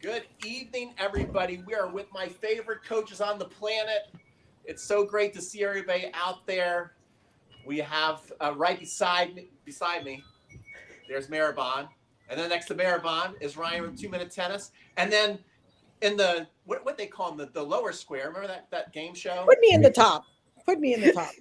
Good evening, everybody. We are with my favorite coaches on the planet. It's so great to see everybody out there. We have right beside me, there's Maribon. And then next to Maribon is Ryan with 2-Minute Tennis. And then in the, what they call them, the lower square, remember that game show? Put me in the top. Put me in the top.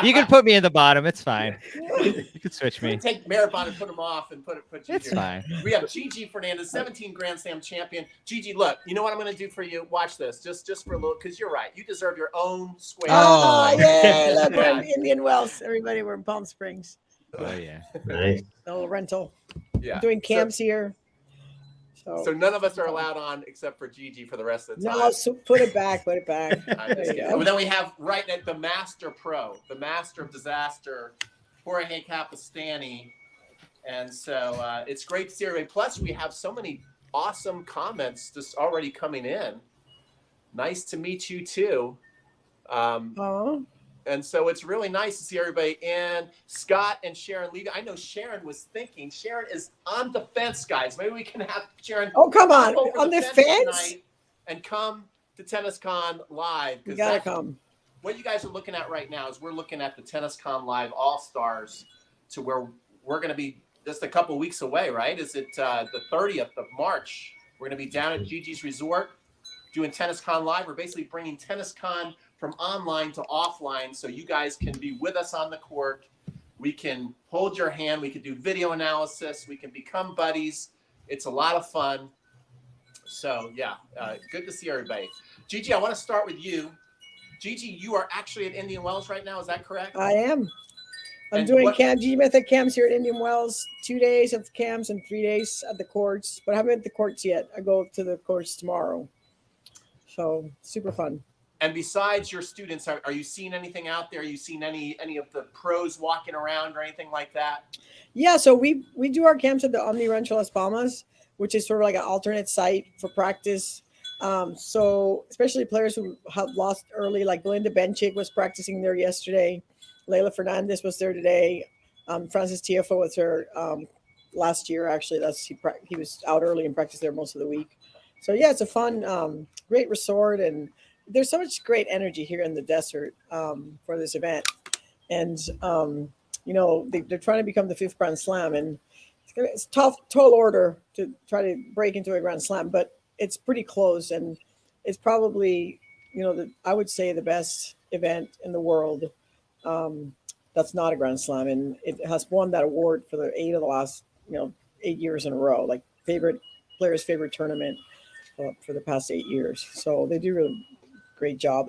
You can put me in the bottom. It's fine. You can switch me. Take Maribon and put him off and put Gigi. It's fine. We have Gigi Fernandez, 17 Grand Slam champion. Gigi, look, you know what I'm going to do for you? Watch this, just for a little, because you're right. You deserve your own square. Oh, yeah. Look, we're in Indian Wells. Everybody, we're in Palm Springs. Oh, yeah. Nice. A little rental. Yeah. Doing camps here. So none of us are allowed on except for Gigi for the rest of the time. No, so put it back. Put it back. And then we have right at the master pro, the master of disaster, Jorge Capistani. And so it's great to see everybody. Plus, we have so many awesome comments just already coming in. Nice to meet you, too. And so it's really nice to see everybody. And Scott and Sharon Levy. I know Sharon was thinking. Sharon is on the fence, guys. Maybe we can have Sharon. Oh, come on. On the fence? And come to TennisCon Live. You got to come. What you guys are looking at right now is we're looking at the TennisCon Live All-Stars to where we're going to be just a couple weeks away, right? Is it the 30th of March? We're going to be down at Gigi's Resort doing TennisCon Live. We're basically bringing TennisCon from online to offline so you guys can be with us on the court. We can hold your hand. We can do video analysis. We can become buddies. It's a lot of fun. So, yeah, good to see everybody. Gigi, I want to start with you. Gigi, you are actually at Indian Wells right now. Is that correct? I am. I'm doing G Method camps here at Indian Wells. 2 days at the camps and 3 days at the courts. But I haven't been at the courts yet. I go to the courts tomorrow. So, super fun. And besides your students, are you seeing anything out there? Are you seeing any of the pros walking around or anything like that? Yeah, so we do our camps at the Omni Rancho Las Palmas, which is sort of like an alternate site for practice. So especially players who have lost early, like Belinda Bencic was practicing there yesterday. Leylah Fernandez was there today. Francis Tiafoe was there last year, actually. He was out early and practiced there most of the week. So, yeah, it's a fun, great resort, and there's so much great energy here in the desert for this event. And, they're trying to become the 5th Grand Slam, and it's tall order to try to break into a Grand Slam, but it's pretty close, and it's probably, I would say the best event in the world that's not a Grand Slam, and it has won that award for the 8 of the last, 8 years in a row, like players' favorite tournament for the past 8 years. So they do really great job.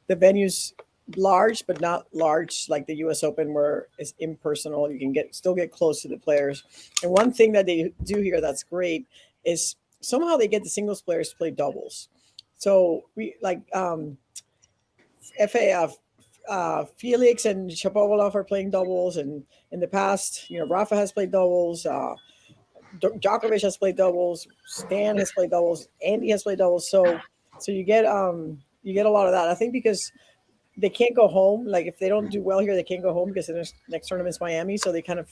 The venue's large, but not large like the U.S. Open, where it's impersonal. You can still get close to the players. And one thing that they do here that's great is somehow they get the singles players to play doubles. So we like Felix and Shapovalov are playing doubles, and in the past, Rafa has played doubles. Djokovic has played doubles. Stan has played doubles. Andy has played doubles. So you get a lot of that. I think because they can't go home. Like if they don't do well here, they can't go home because the next tournament's Miami. So they kind of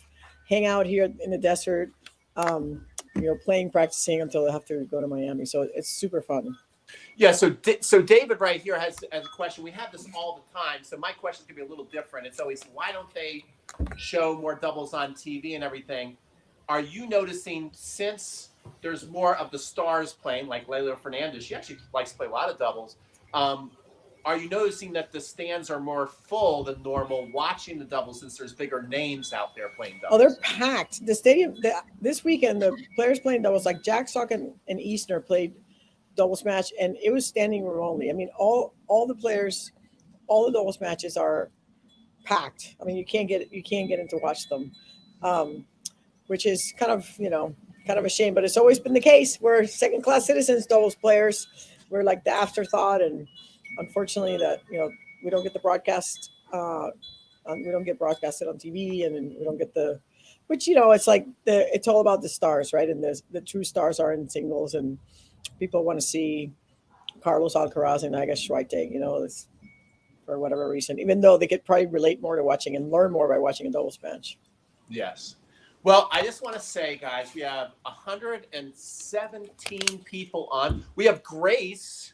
hang out here in the desert, playing, practicing until they have to go to Miami. So it's super fun. Yeah. So David right here has a question. We have this all the time. So my question is going to be a little different. It's always, why don't they show more doubles on TV and everything? Are you noticing, since there's more of the stars playing, like Leylah Fernandez, she actually likes to play a lot of doubles. Are you noticing that the stands are more full than normal watching the doubles since there's bigger names out there playing doubles? Oh, they're packed. The stadium, this weekend, the players playing doubles, like Jack Sock and Eastner played doubles match, and it was standing room only. I mean, all the players, all the doubles matches are packed. I mean, you can't get in to watch them, which is kind of a shame. But it's always been the case. We're second-class citizens, doubles players. We're like the afterthought, and unfortunately, that we don't get the broadcast. We don't get broadcasted on TV, and we don't get the. Which it's like it's all about the stars, right? And the true stars are in singles, and people want to see Carlos Alcaraz and Iga Swiatek, for whatever reason. Even though they could probably relate more to watching and learn more by watching a doubles match. Yes. Well, I just want to say, guys, we have 117 people on. We have Grace,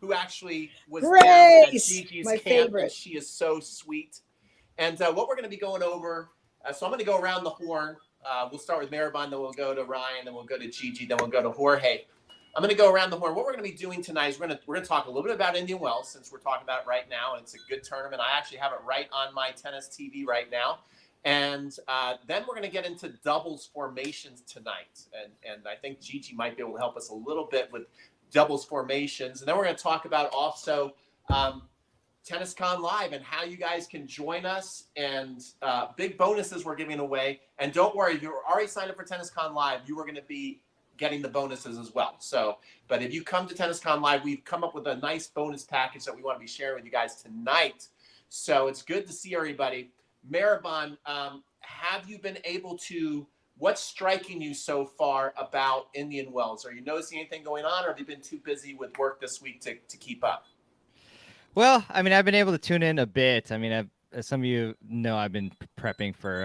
who actually was down at Grace, Gigi's my camp, and favorite. she is so sweet. And what we're going to be going over, so I'm going to go around the horn. We'll start with Maribon, then we'll go to Ryan, then we'll go to Gigi, then we'll go to Jorge. I'm going to go around the horn. What we're going to be doing tonight is we're going to talk a little bit about Indian Wells, since we're talking about it right now, and it's a good tournament. I actually have it right on my tennis TV right now. And then we're going to get into doubles formations tonight. And I think Gigi might be able to help us a little bit with doubles formations. And then we're going to talk about also tenniscon Live and how you guys can join us, and big bonuses we're giving away. And don't worry, if you're already signed up for tenniscon Live, you are going to be getting the bonuses as well. So, but if you come to tenniscon Live, we've come up with a nice bonus package that we want to be sharing with you guys tonight. So it's good to see everybody. Maribon, have you been able to, what's striking you so far about Indian Wells? Are you noticing anything going on, or have you been too busy with work this week to keep up? Well, I mean, I've been able to tune in a bit. I mean, as some of you know, I've been prepping for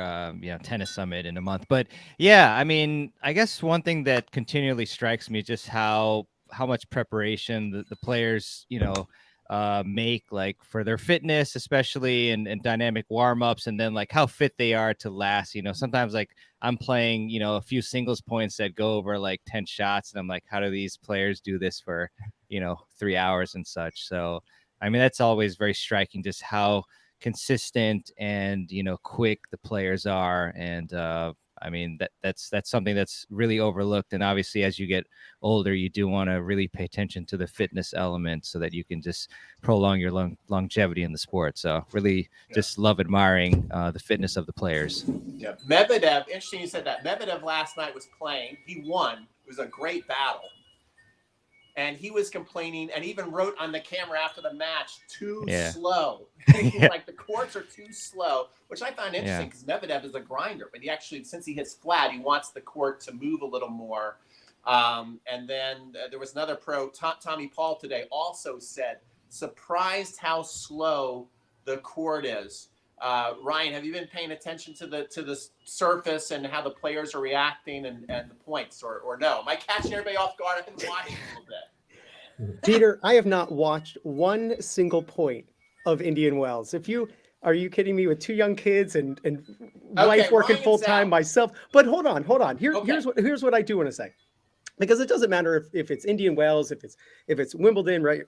Tennis Summit in a month. But yeah, I mean, I guess one thing that continually strikes me is just how much preparation the players, make, like, for their fitness, especially, and dynamic warm-ups, and then like how fit they are to last. Sometimes, like, I'm playing, a few singles points that go over like 10 shots, and I'm like, how do these players do this for 3 hours and such? So I mean, that's always very striking, just how consistent and quick the players are. And I mean, that's something that's really overlooked. And obviously, as you get older, you do want to really pay attention to the fitness element so that you can just prolong your longevity in the sport. So really just love admiring the fitness of the players. Yeah, Medvedev, interesting you said that. Medvedev last night was playing. He won. It was a great battle. And he was complaining, and even wrote on the camera after the match, too slow. Like, the courts are too slow, which I find interesting because Medvedev is a grinder. But he actually, since he hits flat, he wants the court to move a little more. And then there was another pro, Tommy Paul, today also said, surprised how slow the court is. Ryan, have you been paying attention to the surface and how the players are reacting and the points, or no? Am I catching everybody off guard? I've been watching a little bit. Peter, I have not watched one single point of Indian Wells. Are you kidding me, with 2 young kids and wife working full time, myself? But hold on. Here's what I do want to say, because it doesn't matter if it's Indian Wells, if it's Wimbledon, right?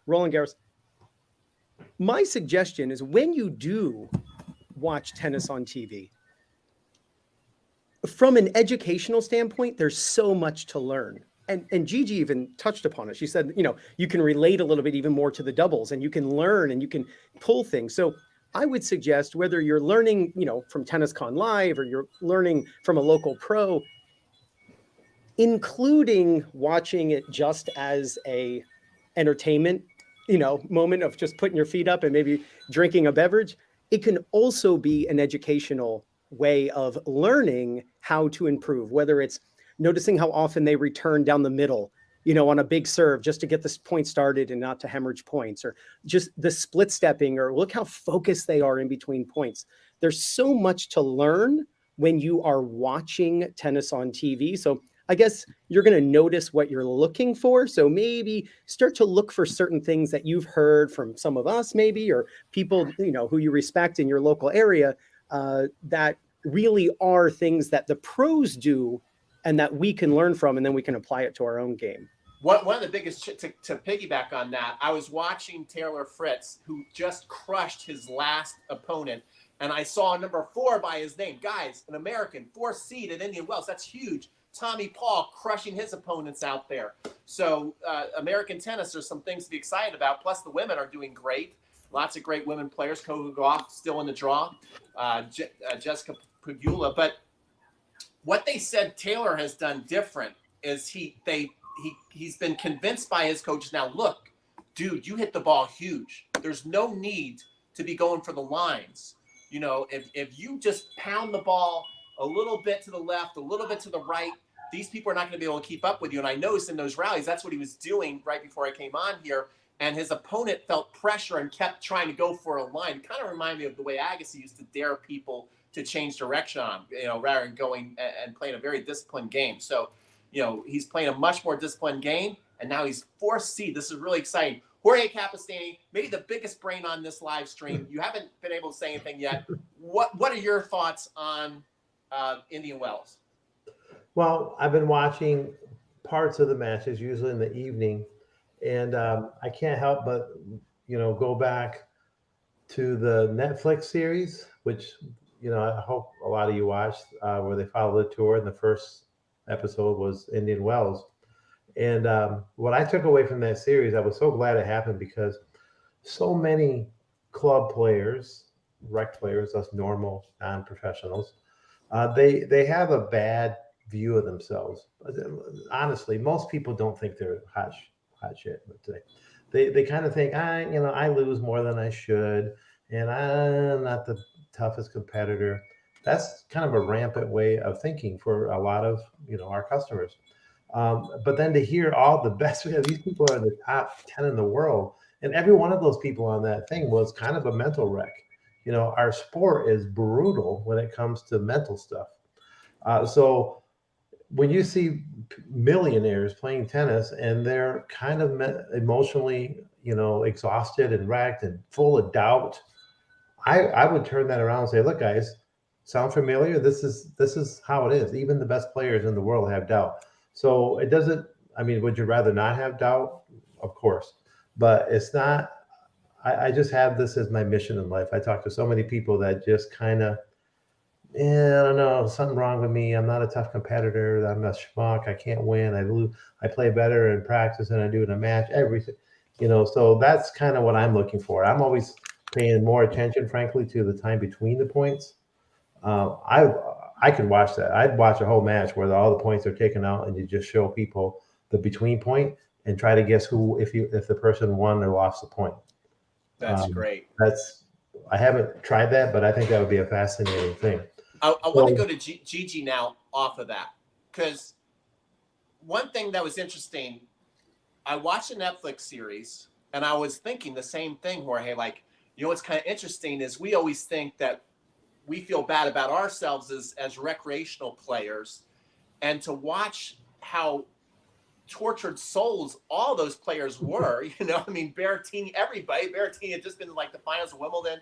Roland Garros. My suggestion is, when you do watch tennis on TV, from an educational standpoint, there's so much to learn. And Gigi even touched upon it. She said, you can relate a little bit even more to the doubles, and you can learn and you can pull things. So I would suggest, whether you're learning, from tenniscon Live, or you're learning from a local pro, including watching it just as a entertainment moment of just putting your feet up and maybe drinking a beverage, it can also be an educational way of learning how to improve, whether it's noticing how often they return down the middle, on a big serve, just to get this point started and not to hemorrhage points, or just the split stepping, or look how focused they are in between points. There's so much to learn when you are watching tennis on TV. So I guess you're going to notice what you're looking for. So maybe start to look for certain things that you've heard from some of us, maybe, or people, who you respect in your local area, that really are things that the pros do and that we can learn from, and then we can apply it to our own game. One of the biggest, to piggyback on that, I was watching Taylor Fritz, who just crushed his last opponent, and I saw number 4 by his name. Guys, an American, 4th seed at Indian Wells. That's huge. Tommy Paul crushing his opponents out there. So American tennis, there's some things to be excited about. Plus, the women are doing great. Lots of great women players. Coco Gauff still in the draw. Jessica Pegula. But what they said Taylor has done different is he's been convinced by his coaches. Now, look, dude, you hit the ball huge. There's no need to be going for the lines. If you just pound the ball a little bit to the left, a little bit to the right, these people are not going to be able to keep up with you. And I noticed in those rallies, that's what he was doing right before I came on here. And his opponent felt pressure and kept trying to go for a line. It kind of reminded me of the way Agassi used to dare people to change direction on, rather than going and playing a very disciplined game. So, he's playing a much more disciplined game, and now he's fourth seed. This is really exciting. Jorge Capistani, maybe the biggest brain on this live stream. You haven't been able to say anything yet. What are your thoughts on Indian Wells? Well, I've been watching parts of the matches, usually in the evening, and I can't help but, go back to the Netflix series, which, I hope a lot of you watched, where they follow the tour, and the first episode was Indian Wells. And what I took away from that series, I was so glad it happened, because so many club players, rec players, us normal non-professionals, they have a bad view of themselves. Honestly, most people don't think they're hot shit. But they kind of think, I lose more than I should, and I'm not the toughest competitor. That's kind of a rampant way of thinking for a lot of our customers. But then to hear all the best, these people are the top 10 in the world, and every one of those people on that thing was kind of a mental wreck. Our sport is brutal when it comes to mental stuff. So when you see millionaires playing tennis and they're kind of emotionally, exhausted and wrecked and full of doubt, I would turn that around and say, look, guys, sound familiar? This is how it is. Even the best players in the world have doubt. So it doesn't, would you rather not have doubt? Of course, but it's not, I just have this as my mission in life. I talk to so many people that just kind of, I don't know, something wrong with me. I'm not a tough competitor. I'm a schmuck. I can't win. I lose. I play better in practice than I do in a match. Everything, so that's kind of what I'm looking for. I'm always paying more attention, frankly, to the time between the points. I could watch that. I'd watch a whole match where all the points are taken out and you just show people the between point and try to guess if the person won or lost the point. That's great. I haven't tried that, but I think that would be a fascinating thing. I want to go to Gigi now off of that, because one thing that was interesting, I watched a Netflix series and I was thinking the same thing, Jorge. Like, what's kind of interesting is we always think that we feel bad about ourselves as recreational players, and to watch how tortured souls all those players were. Berrettini, everybody. Berrettini had just been in like the finals of Wimbledon.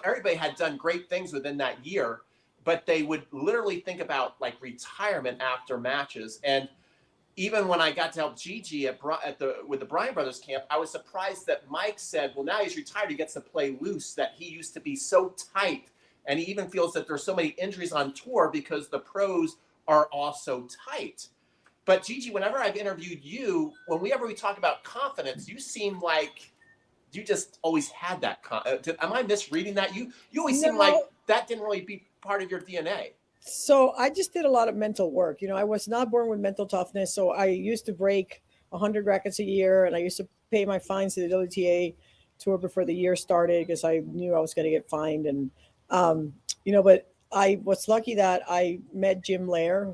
Everybody had done great things within that year, but they would literally think about like retirement after matches. And even when I got to help Gigi with the Bryan Brothers camp, I was surprised that Mike said, well, now he's retired, he gets to play loose, that he used to be so tight. And he even feels that there's so many injuries on tour because the pros are all so tight. But Gigi, whenever I've interviewed you, whenever we talk about confidence, you seem like you just always had that. Am I misreading that? You always seem like that didn't really be part of your DNA. So I just did a lot of mental work. I was not born with mental toughness. So I used to break 100 rackets a year, and I used to pay my fines to the WTA tour before the year started because I knew I was going to get fined. And but I was lucky that I met Jim Lair,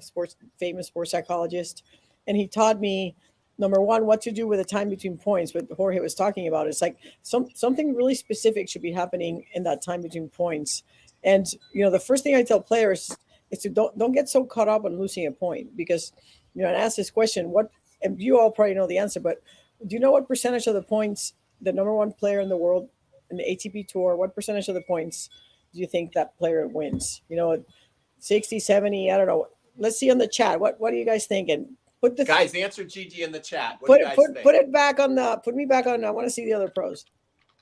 famous sports psychologist, and he taught me, number one, what to do with the time between points. What Jorge was talking about, it's like something really specific should be happening in that time between points. And the first thing I tell players is to don't get so caught up on losing a point, because and I ask this question, and you all probably know the answer, but do you know what percentage of the points the number one player in the world in the ATP tour, what percentage of the points do you think that player wins? 60, 70, I don't know. Let's see on the chat. What are you guys thinking? Guys, answer Gigi in the chat. Put me back on. I want to see the other pros.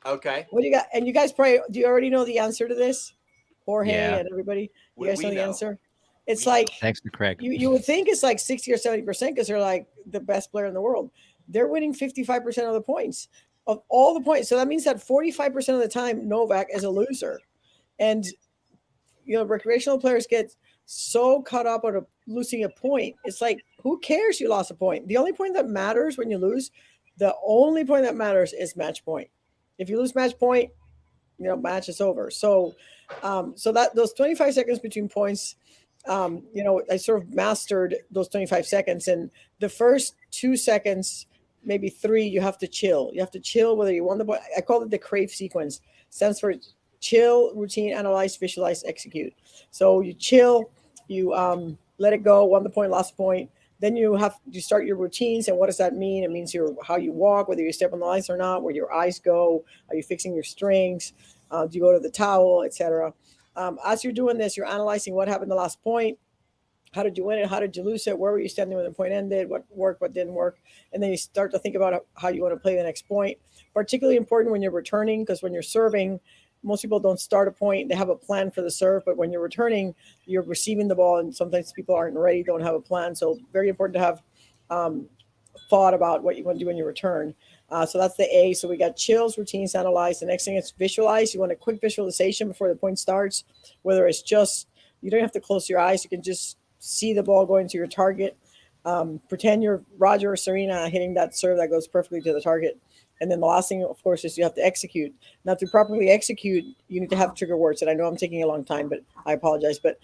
Okay. What do you got? And you guys probably, do you already know the answer to this? Jorge and everybody, you guys know the answer? It's thanks to Craig. You would think it's like 60 or 70% because they're like the best player in the world. They're winning 55% of the points, of all the points. So that means that 45% of the time Novak is a loser. And, recreational players get so caught up on losing a point. It's like, who cares you lost a point? The only point that matters when you lose, the only point that matters is match point. If you lose match point, match is over. So, that those 25 seconds between points, I sort of mastered those 25 seconds. And the first 2 seconds, maybe 3, you have to chill. You have to chill whether you won the point. I call it the crave sequence. Stands for chill, routine, analyze, visualize, execute. So you chill, you let it go, won the point, lost the point. Then you start your routines, and what does that mean? It means how you walk, whether you step on the ice or not, where your eyes go, are you fixing your strings, do you go to the towel, etc. As you're doing this, you're analyzing what happened the last point. How did you win it? How did you lose it? Where were you standing when the point ended? What worked? What didn't work? And then you start to think about how you want to play the next point. Particularly important when you're returning, because when you're serving, most people don't start a point. They have a plan for the serve, but when you're returning, you're receiving the ball, and sometimes people aren't ready, don't have a plan. So very important to have thought about what you want to do when you return. So that's the A. So we got chills, routines, analyze. The next thing is visualize. You want a quick visualization before the point starts, whether it's just, you don't have to close your eyes. You can just see the ball going to your target. Pretend you're Roger or Serena hitting that serve that goes perfectly to the target. And then the last thing, of course, is you have to execute. Now, to properly execute, you need to have trigger words. And I know I'm taking a long time, but I apologize. But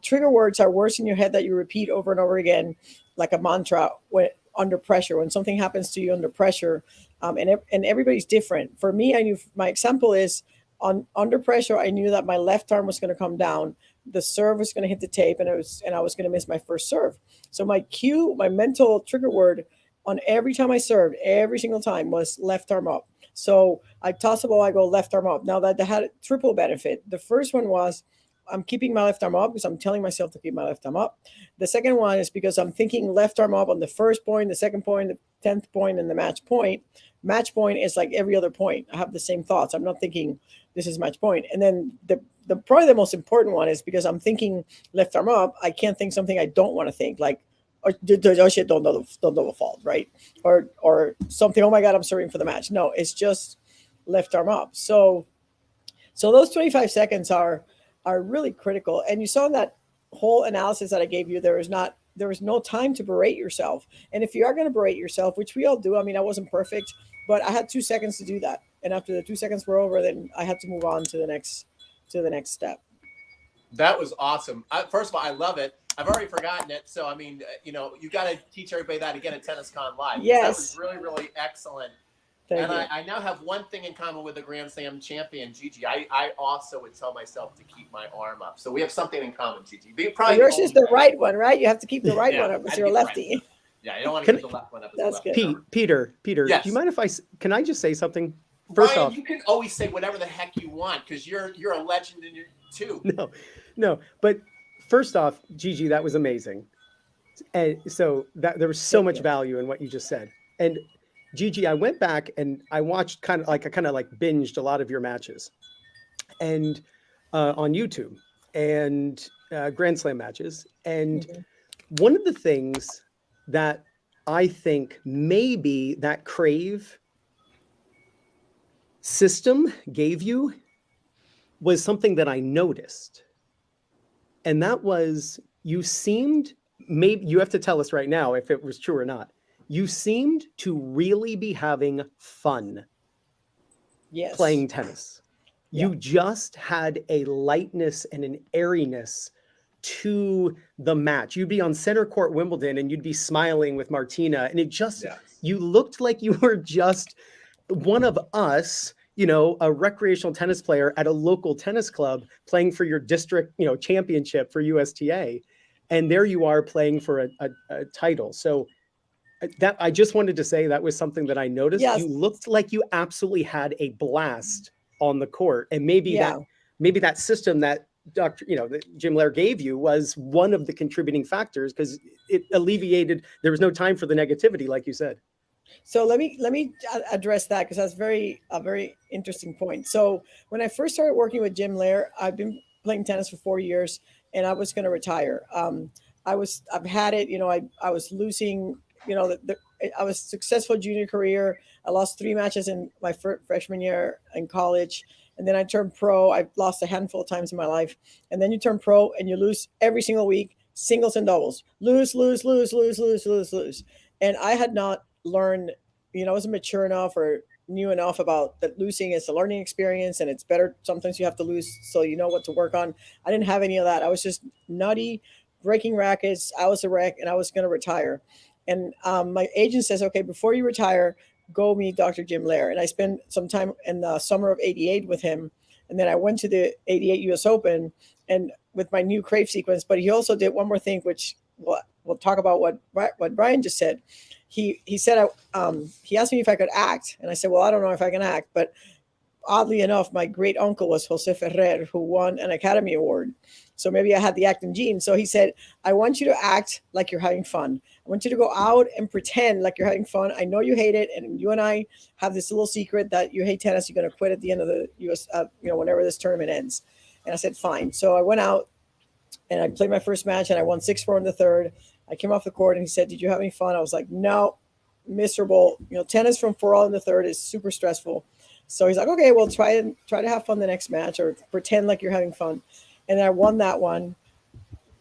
trigger words are words in your head that you repeat over and over again, like a mantra when under pressure. When something happens to you under pressure, and everybody's different. For me, I knew my example is under pressure. I knew that my left arm was going to come down, the serve was going to hit the tape, and I was going to miss my first serve. So my mental trigger word on every time I served, every single time, was left arm up. So I toss the ball, I go left arm up. Now that had a triple benefit. The first one was I'm keeping my left arm up because I'm telling myself to keep my left arm up. The second one is because I'm thinking left arm up on the first point, the second point, the 10th point, and the match point. Match point is like every other point. I have the same thoughts. I'm not thinking this is match point. And then the probably the most important one is because I'm thinking left arm up, I can't think something I don't want to think, like, oh shit, don't double fault, right? Or something, oh my God, I'm serving for the match. No, it's just left arm up. So those 25 seconds are really critical. And you saw in that whole analysis that I gave you, there was no time to berate yourself. And if you are going to berate yourself, which we all do, I mean, I wasn't perfect, but I had 2 seconds to do that. And after the 2 seconds were over, then I had to move on to the next step. That was awesome. First of all, I love it. I've already forgotten it. So, I mean, you got to teach everybody that again at tenniscon Live. Yes. That was really, really excellent. Thank and you. I now have one thing in common with the Grand Slam champion, Gigi. I also would tell myself to keep my arm up. So we have something in common, Gigi. Yours is the right one, right? You have to keep the right one up because you're a lefty. Right. Yeah, you don't want to keep the left one up. That's good. Peter, yes. Do you mind if can I just say something? First Ryan, off, you can always say whatever the heck you want because you're a legend in your too. No. But first off, Gigi, that was amazing. And so that there was so much value in what you just said. And Gigi, I went back and I watched kind of like binged a lot of your matches, and on YouTube and Grand Slam matches. And one of the things that I think maybe that Crave system gave you was something that I noticed. And that was, you seemed, maybe you have to tell us right now if it was true or not. You seemed to really be having fun playing tennis. Yeah. You just had a lightness and an airiness to the match. You'd be on center court Wimbledon and you'd be smiling with Martina, and it just, you looked like you were just one of us, a recreational tennis player at a local tennis club playing for your district, championship for USTA. And there you are playing for a title. So that I just wanted to say that was something that I noticed. Yes. You looked like you absolutely had a blast on the court. And maybe that system that that Jim Lair gave you was one of the contributing factors, because it alleviated, there was no time for the negativity, like you said. So let me address that, because that's a very interesting point. So when I first started working with Jim Lair, I've been playing tennis for 4 years, and I was going to retire. I've had it. I was losing. I was successful junior career. I lost 3 matches in my freshman year in college, and then I turned pro. I've lost a handful of times in my life, and then you turn pro and you lose every single week, singles and doubles, lose, and I had not learned, I wasn't mature enough or knew enough about that losing is a learning experience, and it's better sometimes you have to lose so you know what to work on. I didn't have any of that. I was just nutty, breaking rackets. I was a wreck, and I was going to retire. And my agent says, okay, before you retire, go meet Dr. Jim Lair. And I spent some time in the summer of '88 with him. And then I went to the 88 US Open and with my new crave sequence, but he also did one more thing, which we'll talk about what Brian just said. He said, he asked me if I could act. And I said, well, I don't know if I can act, but oddly enough, my great uncle was Jose Ferrer, who won an Academy Award. So maybe I had the acting gene. So he said, I want you to act like you're having fun. I want you to go out and pretend like you're having fun. I know you hate it. And you and I have this little secret that you hate tennis. You're going to quit at the end of the US, whenever this tournament ends. And I said, fine. So I went out and I played my first match and I won 6-4 in the third. I came off the court and he said, did you have any fun? I was like, no, miserable. Tennis from 4-all in the third is super stressful. So he's like, okay, well, try to have fun the next match or pretend like you're having fun. And I won that one,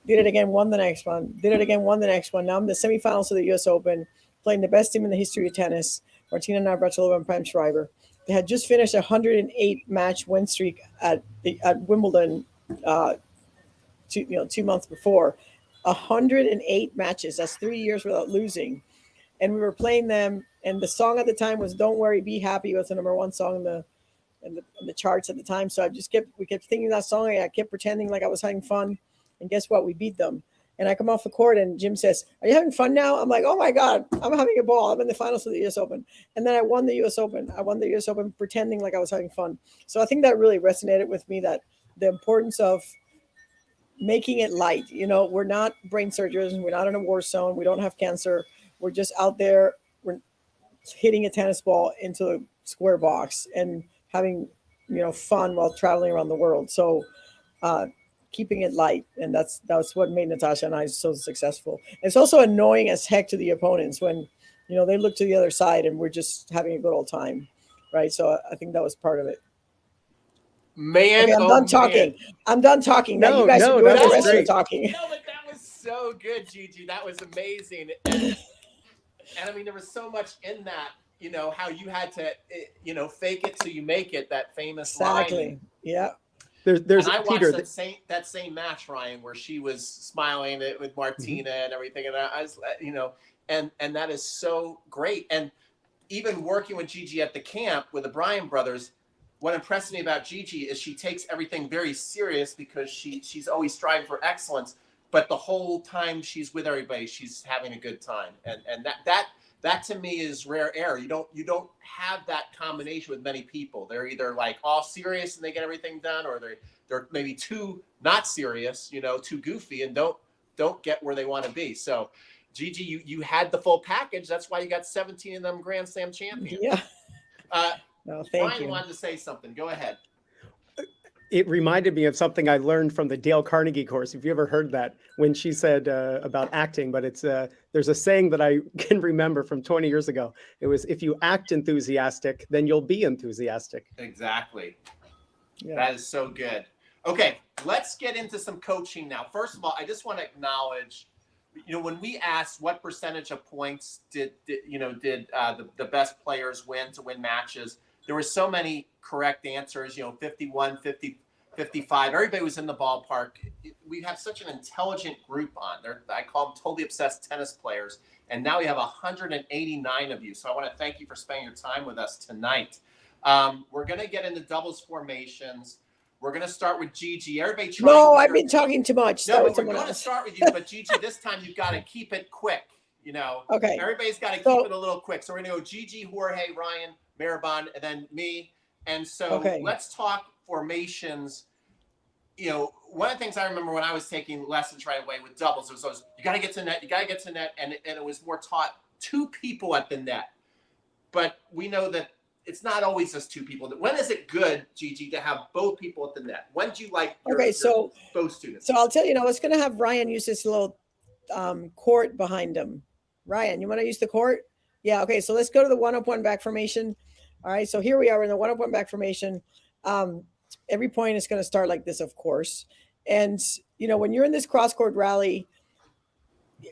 did it again, won the next one, did it again, won the next one. Now I'm in the semifinals of the US Open, playing the best team in the history of tennis, Martina Navratilova and Prime Shriver. They had just finished a 108-match win streak at Wimbledon 2 months before. 108 matches. That's 3 years without losing. And we were playing them, and the song at the time was "Don't Worry, Be Happy." It was the number one song in the charts at the time. So we kept thinking that song, and I kept pretending like I was having fun. And guess what? We beat them. And I come off the court, and Jim says, "Are you having fun now?" I'm like, "Oh my God, I'm having a ball. I'm in the finals of the US Open." And then I won the US Open. I won the US Open pretending like I was having fun. So I think that really resonated with me, that the importance of making it light. We're not brain surgeons. We're not in a war zone. We don't have cancer. We're just out there. We're hitting a tennis ball into a square box and having, fun while traveling around the world. So keeping it light. And that's what made Natasha and I so successful. It's also annoying as heck to the opponents when, they look to the other side and we're just having a good old time. Right. So I think that was part of it. Man, okay, I'm done talking. I'm done talking. Now you guys are doing the rest of the talking. No, but that was so good, Gigi. That was amazing. And I mean, there was so much in that, how you had to, fake it till you make it, that famous exactly. line. Yeah. There's and I Peter, watched that same match, Ryan, where she was smiling with Martina and everything. And I was, and that is so great. And even working with Gigi at the camp with the Bryan brothers, what impressed me about Gigi is she takes everything very serious because she's always striving for excellence. But the whole time she's with everybody, she's having a good time. And that to me is rare air. You don't have that combination with many people. They're either like all serious and they get everything done, or they're maybe too not serious, too goofy and don't get where they want to be. So Gigi, you had the full package. That's why you got 17 of them Grand Slam champions. Yeah. No, thank Brian you. wanted to say something. Go ahead. it reminded me of something I learned from the Dale Carnegie course. Have you ever heard that? When she said about acting, but it's there's a saying that I can remember from 20 years ago. It was, if you act enthusiastic, then you'll be enthusiastic. Exactly. Yeah. That is so good. Okay, let's get into some coaching now. First of all, I just want to acknowledge, when we asked what percentage of points did the best players win to win matches, there were so many correct answers, 51, 50, 55. Everybody was in the ballpark. We have such an intelligent group on there. I call them totally obsessed tennis players. And now we have 189 of you. So I want to thank you for spending your time with us tonight. We're going to get into doubles formations. We're going to start with Gigi. Everybody try. No, I've been talking too much. No, but we're going to start with you. But Gigi, this time you've got to keep it quick. Okay. Everybody's got to keep it a little quick. So we're going to go Gigi, Jorge, Ryan, Maribon, and then me. And so let's talk formations. One of the things I remember when I was taking lessons right away with doubles, it was you got to get to net, you got to get to net, and it was more taught two people at the net. But we know that it's not always just two people. When is it good, Gigi, to have both people at the net? When do you like your both students? So I'll tell you, I was going to have Ryan use this little court behind him. Ryan, you want to use the court? Yeah, okay. So let's go to the 1-up, 1-back formation. All right, so here we are in the 1-up, 1-back formation. Every point is going to start like this, of course. And, when you're in this cross-court rally,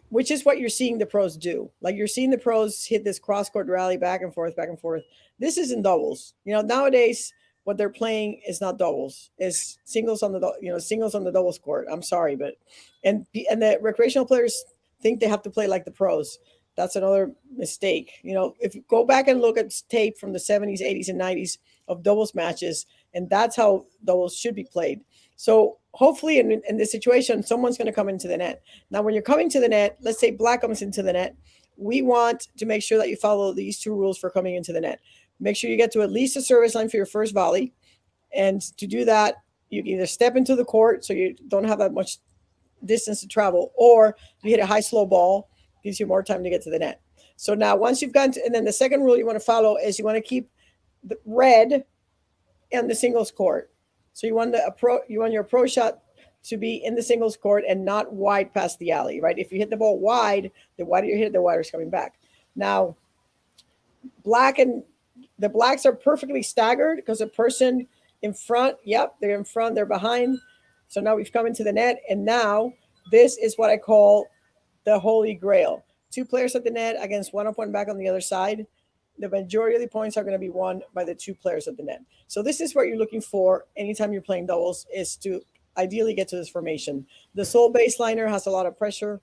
which is what you're seeing the pros do. Like you're seeing the pros hit this cross-court rally back and forth, back and forth. This isn't doubles. Nowadays, what they're playing is not doubles. It's singles on the doubles court. I'm sorry, but and the recreational players think they have to play like the pros. That's another mistake. You know, if you go back and look at tape from the 70s, 80s, and 90s of doubles matches, and that's how doubles should be played. So hopefully in this situation, someone's going to come into the net. Now, when you're coming to the net, let's say black comes into the net. We want to make sure that you follow these two rules for coming into the net. Make sure you get to at least the service line for your first volley. And to do that, you can either step into the court so you don't have that much distance to travel, or you hit a high slow ball, gives you more time to get to the net. So now once you've gone to, and then the second rule you want to follow is you want to keep the red in the singles court. So you want your approach shot to be in the singles court and not wide past the alley, right? If you hit the ball wide, the wider you hit it, the wider it's coming back. Now, the blacks are perfectly staggered because the person in front, they're in front, they're behind. So now we've come into the net, and now this is what I call the holy grail. Two players at the net against one up, one back on the other side. The majority of the points are going to be won by the two players at the net. So this is what you're looking for anytime you're playing doubles, is to ideally get to this formation. The sole baseliner has a lot of pressure.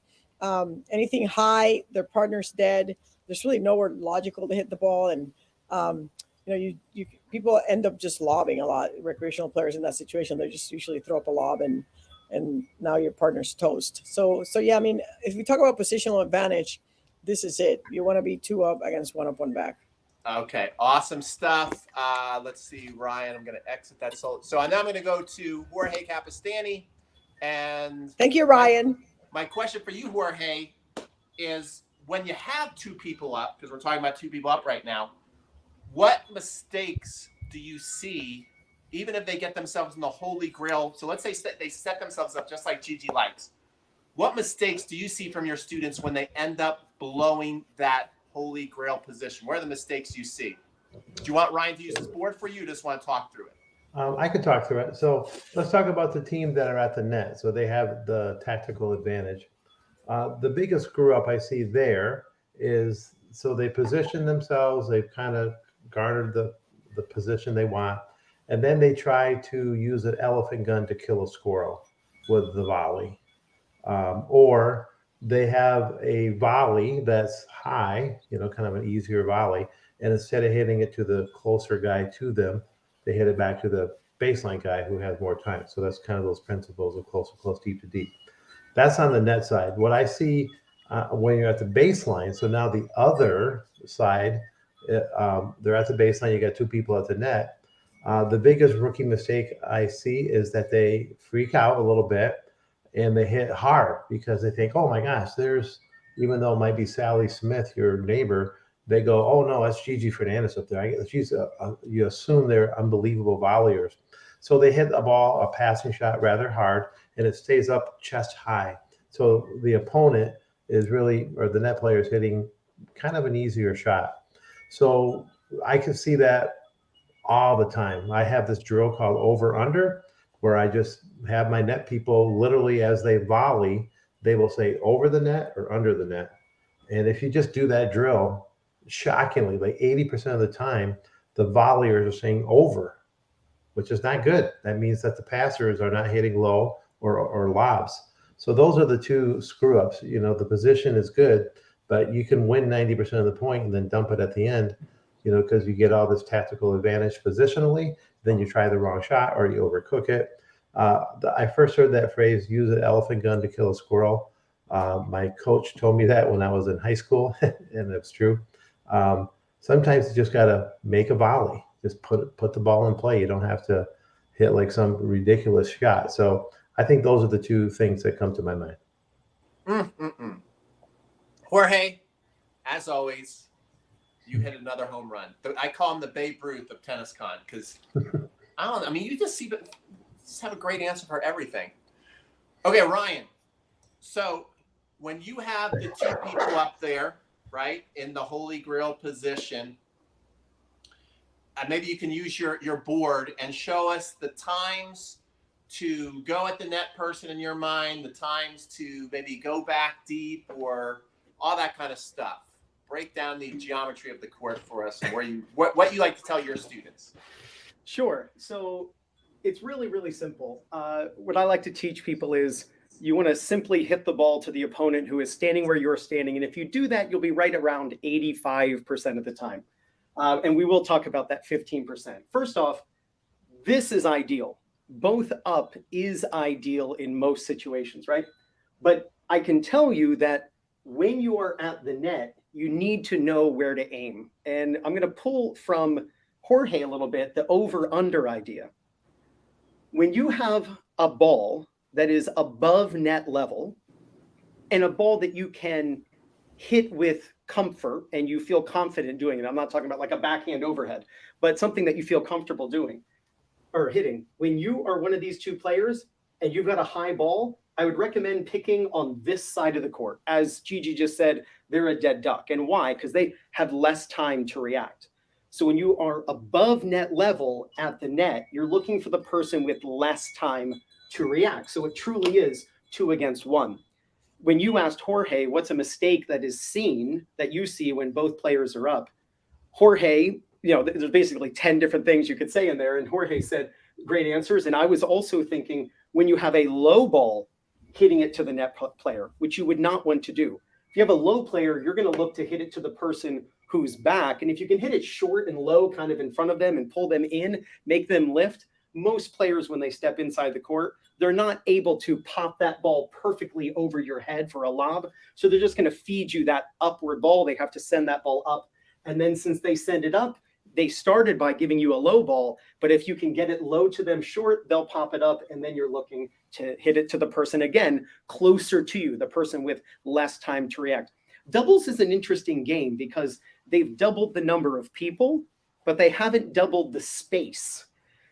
Anything high, their partner's dead. There's really nowhere logical to hit the ball, and you people end up just lobbing a lot. Recreational players in that situation, they just usually throw up a lob, and now your partner's toast. So yeah, I mean, if we talk about positional advantage, this is it. You want to be 2 up against 1 up, 1 back. Okay, awesome stuff. Let's see, Ryan, I'm going to exit that. So now I'm going to go to Jorge Capistani. And thank you, Ryan. My question for you, Jorge, is when you have 2 people up, because we're talking about 2 people up right now, what mistakes do you see, even if they get themselves in the holy grail? So let's say they set themselves up just like Gigi likes. What mistakes do you see from your students when they end up blowing that holy grail position? What are the mistakes you see? Do you want Ryan to use this board for you? Or just want to talk through it? I could talk through it. So let's talk about the team that are at the net. So they have the tactical advantage. The biggest screw up I see there is, so they position themselves, they've kind of garnered the position they want, and then they try to use an elephant gun to kill a squirrel with the volley. Or they have a volley that's high, kind of an easier volley, and instead of hitting it to the closer guy to them, they hit it back to the baseline guy who has more time. So that's kind of those principles of close to close, deep to deep. That's on the net side. What I see when you're at the baseline, so now the other side, they're at the baseline, you got 2 people at the net. The biggest rookie mistake I see is that they freak out a little bit and they hit hard because they think, oh my gosh, even though it might be Sally Smith, your neighbor, they go, oh no, that's Gigi Fernandez up there. You assume they're unbelievable volleyers. So they hit a passing shot rather hard, and it stays up chest high. So the opponent is really, or the net player is hitting kind of an easier shot. So I can see that all the time. I have this drill called over under, where I just have my net people literally as they volley, they will say over the net or under the net. And if you just do that drill, shockingly, like 80% of the time, the volleyers are saying over, which is not good. That means that the passers are not hitting low or lobs. So those are the 2 screw ups. The position is good, but you can win 90% of the point and then dump it at the end, because you get all this tactical advantage positionally. Then you try the wrong shot or you overcook it. I first heard that phrase, use an elephant gun to kill a squirrel. My coach told me that when I was in high school, and it's true. Sometimes you just got to make a volley. Just put the ball in play. You don't have to hit like some ridiculous shot. So I think those are the 2 things that come to my mind. Jorge, as always, you hit another home run. I call him the Babe Ruth of tenniscon because you just have a great answer for everything. Okay, Ryan. So when you have the 2 people up there, right, in the holy grail position, maybe you can use your board and show us the times to go at the net person in your mind, the times to maybe go back deep, or all that kind of stuff. Break down the geometry of the court for us, and what you like to tell your students. Sure. So it's really, really simple. What I like to teach people is you want to simply hit the ball to the opponent who is standing where you're standing. And if you do that, you'll be right around 85% of the time. And we will talk about that 15%. First off, this is ideal. Both up is ideal in most situations, right? But I can tell you that when you are at the net, you need to know where to aim. And I'm going to pull from Jorge a little bit, the over-under idea. When you have a ball that is above net level and a ball that you can hit with comfort and you feel confident doing it, I'm not talking about like a backhand overhead, but something that you feel comfortable doing or hitting. When you are one of these two players and you've got a high ball, I would recommend picking on this side of the court. As Gigi just said, they're a dead duck. And why? Because they have less time to react. So when you are above net level at the net, you're looking for the person with less time to react. So it truly is 2 against 1. When you asked Jorge, what's a mistake that is seen that you see when both players are up? Jorge, there's basically 10 different things you could say in there. And Jorge said great answers. And I was also thinking when you have a low ball hitting it to the net player, which you would not want to do. If you have a low player, you're going to look to hit it to the person who's back. And if you can hit it short and low kind of in front of them and pull them in, make them lift, most players, when they step inside the court, they're not able to pop that ball perfectly over your head for a lob. So they're just going to feed you that upward ball. They have to send that ball up. And then since they send it up, they started by giving you a low ball. But if you can get it low to them short, they'll pop it up. And then you're looking to hit it to the person again, closer to you, the person with less time to react. Doubles is an interesting game because they've doubled the number of people, but they haven't doubled the space.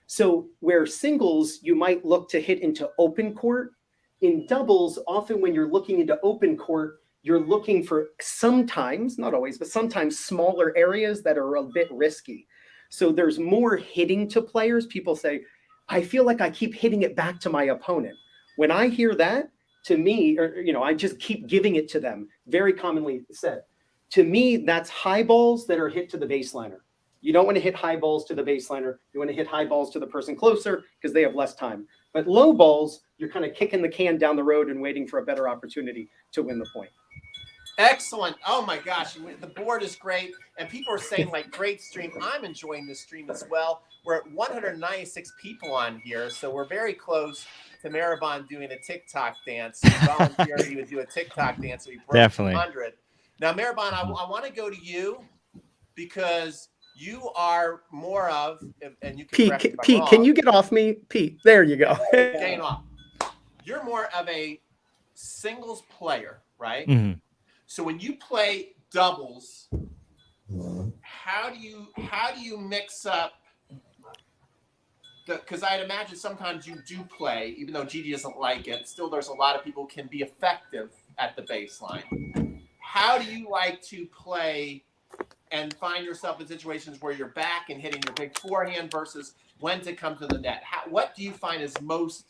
So where singles, you might look to hit into open court. In doubles, often when you're looking into open court, you're looking for sometimes, not always, but sometimes smaller areas that are a bit risky. So there's more hitting to players. People say, I feel like I keep hitting it back to my opponent. When I hear that, to me, I just keep giving it to them, very commonly said. To me, that's high balls that are hit to the baseliner. You don't want to hit high balls to the baseliner. You want to hit high balls to the person closer because they have less time. But low balls, you're kind of kicking the can down the road and waiting for a better opportunity to win the point. Excellent. Oh my gosh, the board is great. And people are saying like, great stream. I'm enjoying this stream as well. We're at 196 people on here. So we're very close to Maribon doing a TikTok dance. Volunteered he would do a TikTok dance. So he broke Definitely. 100. Now, Maribon, I want to go to you because you are more of, and you can Pete, can you get off me? Pete, there you go. Getting off. You're more of a singles player, right? Mm-hmm. So when you play doubles, how do you mix up because I'd imagine sometimes you do play, even though Gigi doesn't like it, still there's a lot of people who can be effective at the baseline. How do you like to play and find yourself in situations where you're back and hitting your big forehand versus when to come to the net? What do you find is most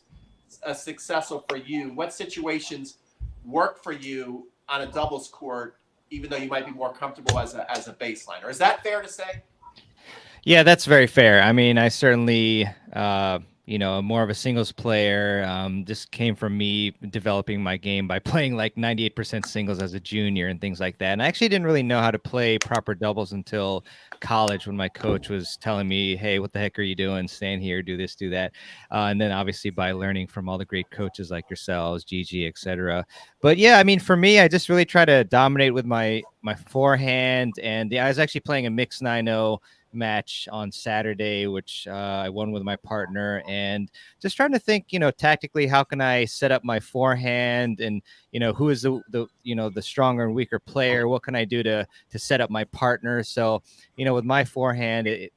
successful for you? What situations work for you on a doubles court, even though you might be more comfortable as a baseliner? Is that fair to say? Yeah, that's very fair. I mean, I certainly, more of a singles player. This came from me developing my game by playing like 98% singles as a junior and things like that. And I actually didn't really know how to play proper doubles until college when my coach was telling me, hey, what the heck are you doing? Stand here, do this, do that. And then obviously by learning from all the great coaches like yourselves, Gigi, etc. But yeah, I mean, for me, I just really try to dominate with my forehand. And I was actually playing a mixed 9-0 match on Saturday, which I won with my partner, and just trying to think, tactically, how can I set up my forehand, and who is the stronger and weaker player? What can I do to set up my partner? So with my forehand, it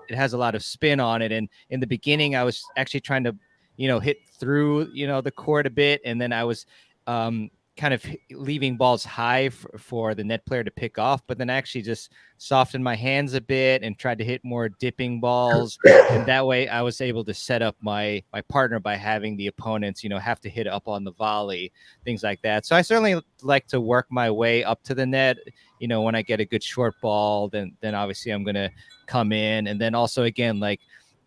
has a lot of spin on it, and in the beginning, I was actually trying to hit through the court a bit, and then I was kind of leaving balls high for the net player to pick off, but then actually just softened my hands a bit and tried to hit more dipping balls. And that way I was able to set up my partner by having the opponents, have to hit up on the volley, things like that. So I certainly like to work my way up to the net. When I get a good short ball, then obviously I'm going to come in. And then also, again,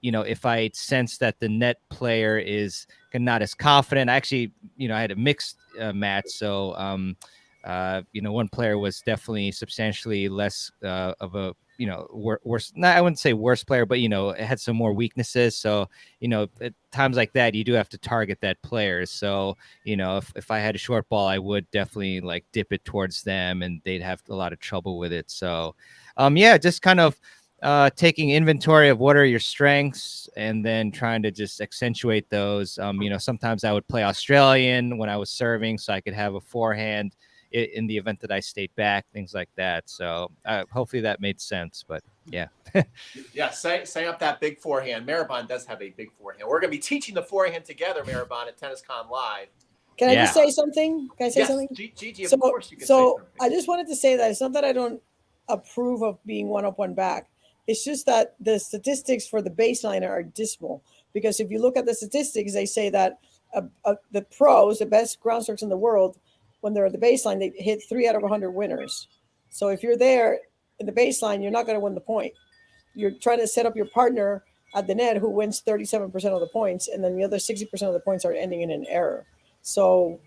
if I sense that the net player is not as confident. I actually, I had a mixed match. So, one player was definitely substantially less of a, worse. Not, I wouldn't say worse player, but it had some more weaknesses. So, at times like that, you do have to target that player. So, if I had a short ball, I would definitely like dip it towards them, and they'd have a lot of trouble with it. So, just kind of taking inventory of what are your strengths and then trying to just accentuate those. Sometimes I would play Australian when I was serving so I could have a forehand in the event that I stayed back, things like that. So hopefully that made sense, but yeah. Yeah, say up that big forehand. Maribon does have a big forehand. We're going to be teaching the forehand together, Maribon, at TennisCon Live. Can I just say something? Can I say yes, something? Gigi, of course you can say so something. I just wanted to say that it's not that I don't approve of being one up, one back. It's just that the statistics for the baseline are dismal, because if you look at the statistics, they say that the pros, the best ground strokes in the world, when they're at the baseline, they hit 3 out of 100 winners. So if you're there in the baseline, you're not going to win the point. You're trying to set up your partner at the net who wins 37% of the points, and then the other 60% of the points are ending in an error. So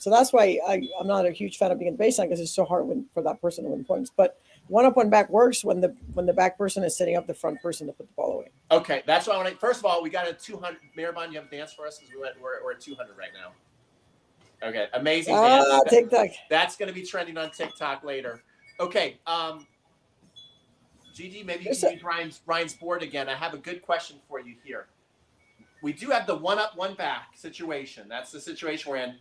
that's why I'm not a huge fan of being in the baseline, because it's so hard for that person to win points. But one up, one back works when the back person is setting up the front person to put the ball away. Okay, that's what I want to. First of all, we got a 200. Maribon, you have a dance for us because we're at 200 right now. Okay, amazing dance. TikTok. That's going to be trending on TikTok later. Okay, Gigi, maybe you can use Ryan's board again. I have a good question for you here. We do have the one up, one back situation. That's the situation we're in.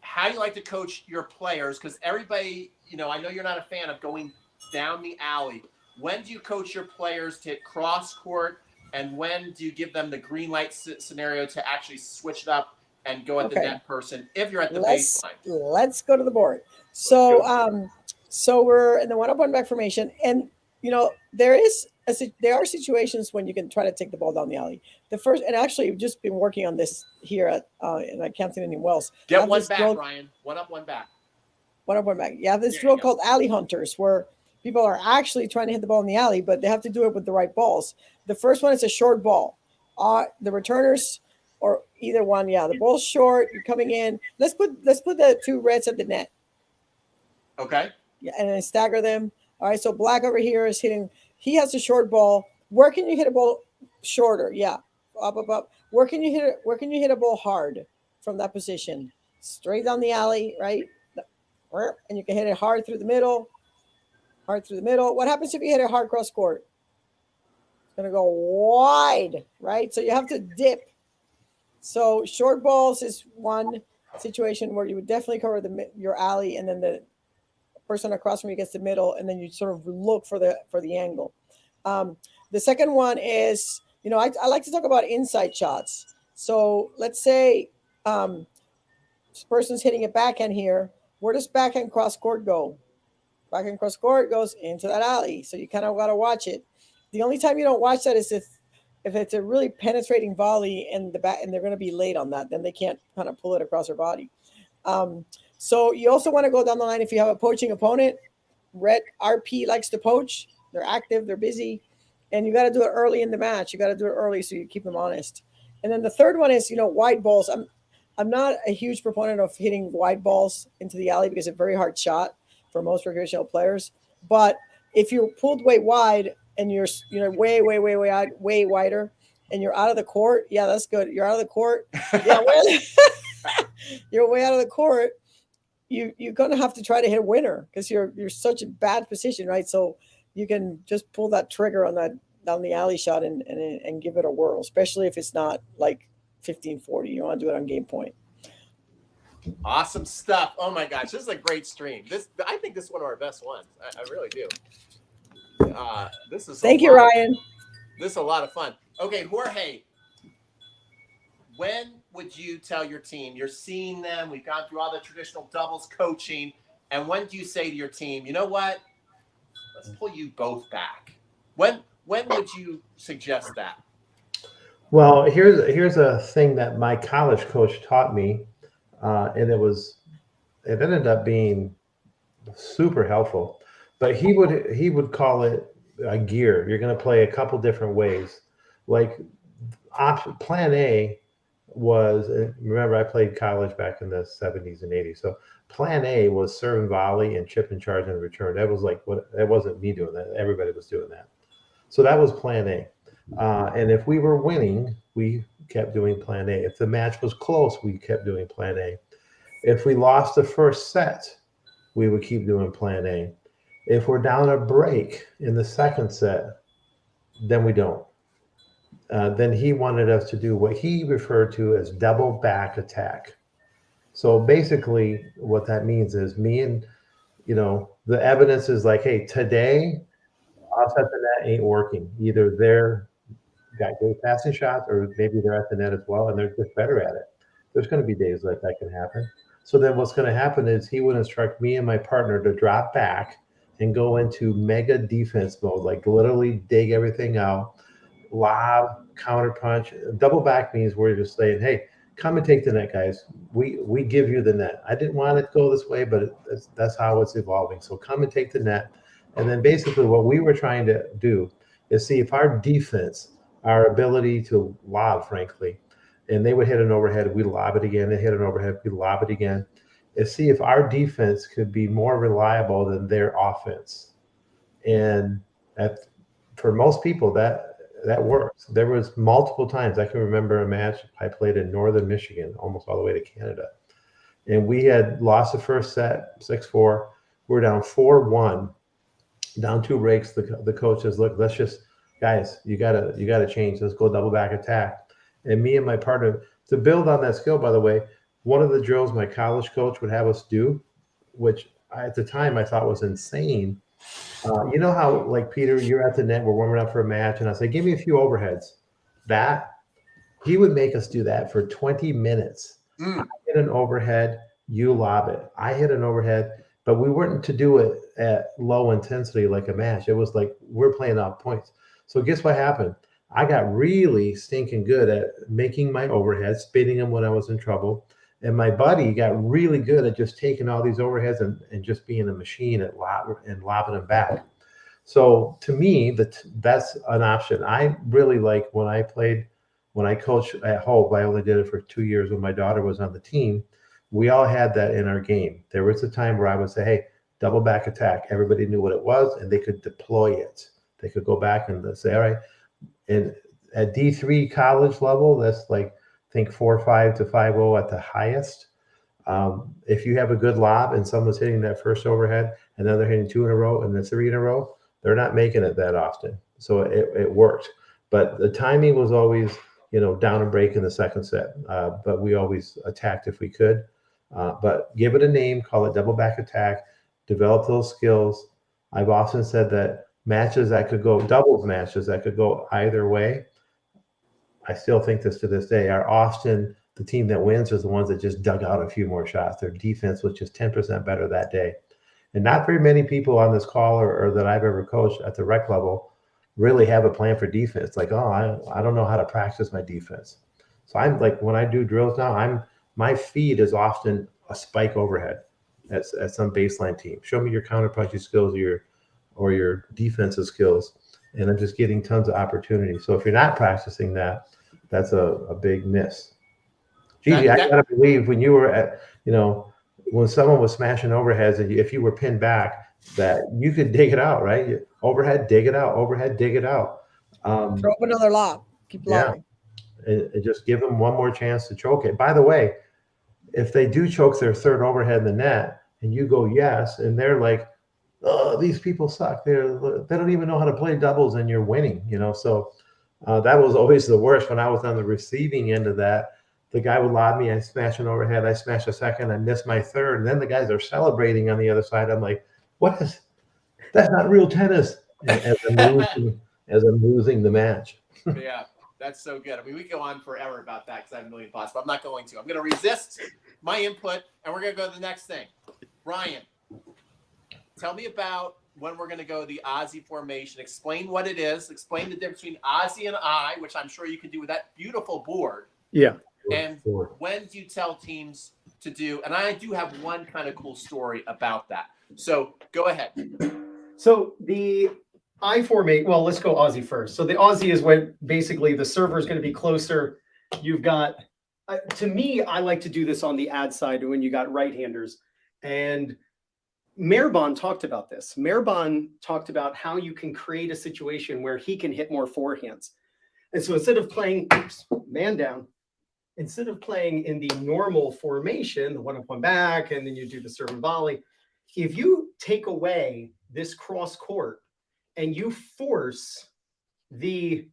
How do you like to coach your players? Because everybody, I know you're not a fan of going down the alley. When do you coach your players to hit cross court, and when do you give them the green light scenario to actually switch it up and go at the net person if you're at the baseline? Let's go to the board. So we're in the one up, one back formation, and there are situations when you can try to take the ball down the alley. The first, and actually we've just been working on this here at Campton Indian Wells. Get one back, Ryan. One up, one back. One up, one back. You have this drill called alley hunters, where people are actually trying to hit the ball in the alley, but they have to do it with the right balls. The first one is a short ball. The returners, or either one, the ball's short. You're coming in. Let's put the two reds at the net. Okay. Yeah, and then stagger them. All right, so black over here is hitting. He has a short ball. Where can you hit a ball shorter? Yeah, up. Where can you hit it? Where can you hit a ball hard from that position? Straight down the alley, right? And you can hit it hard through the middle. Hard through the middle. What happens if you hit it hard cross court? It's gonna go wide, right? So you have to dip. So short balls is one situation where you would definitely cover your alley, and then the person across from you gets the middle, and then you sort of look for the angle. The second one is, I like to talk about inside shots. So let's say this person's hitting a backhand here. Where does backhand cross court go? Backhand cross court goes into that alley. So you kind of got to watch it. The only time you don't watch that is if it's a really penetrating volley and they're going to be late on that, then they can't kind of pull it across their body. So you also want to go down the line if you have a poaching opponent. Red RP likes to poach. They're active. They're busy. And you got to do it early in the match. You got to do it early so you keep them honest. And then the third one is, wide balls. I'm not a huge proponent of hitting wide balls into the alley because it's a very hard shot for most recreational players. But if you're pulled way wide and you're way wider and you're out of the court, yeah, that's good. You're out of the court. Yeah, you're way out of the court. You're going to have to try to hit a winner because you're such a bad position, right? So you can just pull that trigger on that down the alley shot and give it a whirl, especially if it's not like 15-40. You want to do it on game point. Awesome stuff. Oh my gosh, this is a great stream. I think this is one of our best ones. I really do. This is Thank you, Ryan. This is a lot of fun. Okay, Jorge, when would you tell your team you're seeing them? We've gone through all the traditional doubles coaching, and when do you say to your team, you know what? Let's pull you both back. When would you suggest that? Well, here's a thing that my college coach taught me, and it ended up being super helpful. But he would call it a gear. You're going to play a couple different ways. Like plan A was, remember I played college back in the 70s and 80s. So plan A was serve and volley and chip and charge and return. That was like that wasn't me doing that. Everybody was doing that. So that was plan A. And if we were winning, we kept doing plan A. If the match was close, we kept doing plan A. If we lost the first set, we would keep doing plan A. If we're down a break in the second set, then we don't. Then he wanted us to do what he referred to as double back attack. So basically what that means is me and, the evidence is like, hey, today offset the net ain't working. Either they're got great passing shots or maybe they're at the net as well and they're just better at it. There's going to be days like that can happen. So then what's going to happen is he would instruct me and my partner to drop back and go into mega defense mode, like literally dig everything out, lob, counter punch. Double back means we're just saying, hey, come and take the net, guys. We give you the net. I didn't want it to go this way, but that's how it's evolving. So come and take the net. And then basically what we were trying to do is see if our defense, our ability to lob, frankly, and they would hit an overhead, we lob it again, they hit an overhead, we lob it again, is see if our defense could be more reliable than their offense. And for most people, that works. There was multiple times I can remember a match I played in northern Michigan, almost all the way to Canada. And we had lost the first set, 6-4. We're down 4-1, down 2 breaks. The coach says, look, let's just, guys, you gotta change. Let's go double back attack. And me and my partner, to build on that skill, by the way, one of the drills my college coach would have us do, which at the time I thought was insane. You know how, like, Peter, you're at the net, we're warming up for a match, and I say, give me a few overheads. He would make us do that for 20 minutes. I hit an overhead, you lob it. I hit an overhead, but we weren't to do it at low intensity like a match. It was like we're playing off points. So guess what happened? I got really stinking good at making my overheads, spinning them when I was in trouble. And my buddy got really good at just taking all these overheads and just being a machine at lobbing them back. So to me, that's an option. I really like when I coached at Hope, I only did it for 2 years when my daughter was on the team. We all had that in our game. There was a time where I would say, hey, double back attack. Everybody knew what it was and they could deploy it. They could go back and say, all right. And at D3 college level, that's like, I think 4-5 to 5-0 at the highest. If you have a good lob and someone's hitting that first overhead and then they're hitting 2 in a row and then 3 in a row, they're not making it that often. So it worked. But the timing was always, down and break in the second set. But we always attacked if we could. But give it a name, call it double back attack, develop those skills. I've often said that doubles matches that could go either way. I still think this to this day are often the team that wins is the ones that just dug out a few more shots. Their defense was just 10% better that day. And not very many people on this call or that I've ever coached at the rec level really have a plan for defense. Like, oh, I don't know how to practice my defense. So I'm like, when I do drills now, my feed is often a spike overhead at some baseline team. Show me your counterpunching skills or your defensive skills. And I'm just getting tons of opportunity. So if you're not practicing that, that's a big miss. Gigi, I gotta believe when you were at, when someone was smashing overheads, and if you were pinned back, that you could dig it out, right? Overhead, dig it out. Overhead, dig it out. Throw up another lob. Keep lobbing. And just give them one more chance to choke it. By the way, if they do choke their third overhead in the net, and you go yes, and they're like, oh, these people suck. They don't even know how to play doubles, and you're winning. So that was always the worst when I was on the receiving end of that. The guy would lob me, I smash an overhead, I smash a second, I miss my third, and then the guys are celebrating on the other side. I'm like, that's not real tennis. As I'm losing the match. Yeah, that's so good. I mean, we could go on forever about that because I have a million thoughts, but I'm not going to. I'm going to resist my input, and we're going to go to the next thing. Ryan, tell me about when we're going to go the Aussie formation. Explain what it is. Explain the difference between Aussie and I, which I'm sure you can do with that beautiful board. Yeah. And when do you tell teams to do? And I do have one kind of cool story about that. So go ahead. So the I formate, well, let's go Aussie first. So the Aussie is when basically the server is going to be closer. You've got To me, I like to do this on the ad side when you got right-handers. And Mehrban talked about this. Mehrban talked about how you can create a situation where he can hit more forehands. And so instead of playing, man down, instead of playing in the normal formation, the 1 up, 1 back, and then you do the serve and volley, if you take away this cross court and you force the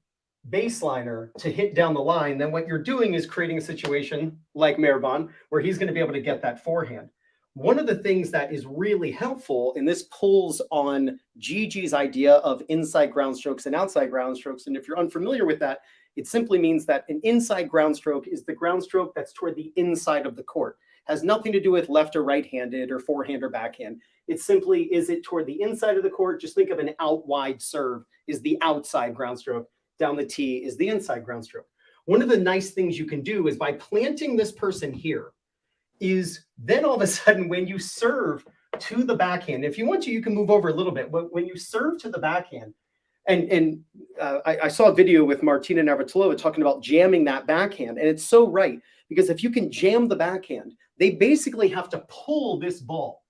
baseliner to hit down the line, then what you're doing is creating a situation like Mehrban, where he's going to be able to get that forehand. One of the things that is really helpful, and this pulls on Gigi's idea of inside ground strokes and outside ground strokes. And if you're unfamiliar with that, it simply means that an inside ground stroke is the ground stroke that's toward the inside of the court. Has nothing to do with left or right-handed or forehand or backhand. It simply, is it toward the inside of the court? Just think of an out wide serve is the outside ground stroke. Down the tee is the inside ground stroke. One of the nice things you can do is by planting this person here, is then all of a sudden when you serve to the backhand, if you want to, you can move over a little bit. But when you serve to the backhand, I saw a video with Martina Navratilova talking about jamming that backhand, and it's so right, because if you can jam the backhand, they basically have to pull this ball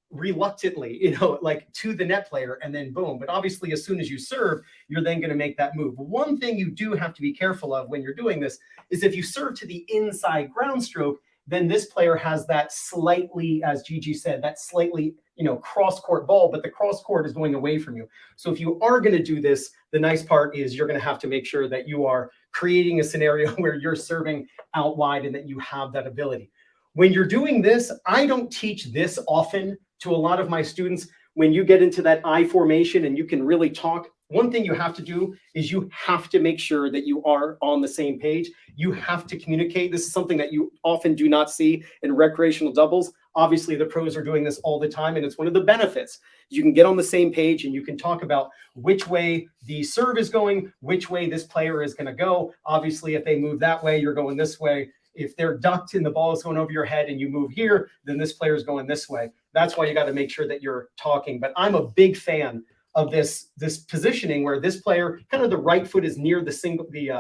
reluctantly, like to the net player, and then boom. But obviously, as soon as you serve, you're then going to make that move. One thing you do have to be careful of when you're doing this is if you serve to the inside ground stroke, then this player has that slightly, as Gigi said, that slightly, cross court ball, but the cross court is going away from you. So if you are going to do this, the nice part is you're going to have to make sure that you are creating a scenario where you're serving out wide and that you have that ability. When you're doing this, I don't teach this often to a lot of my students. When you get into that I formation and you can really talk, one thing you have to do is you have to make sure that you are on the same page. You have to communicate. This is something that you often do not see in recreational doubles. Obviously, the pros are doing this all the time, and it's one of the benefits. You can get on the same page and you can talk about which way the serve is going, which way this player is going to go. Obviously, if they move that way, you're going this way. If they're ducked and the ball is going over your head and you move here, then this player is going this way. That's why you got to make sure that you're talking. But I'm a big fan of this positioning where this player, kind of the right foot is near the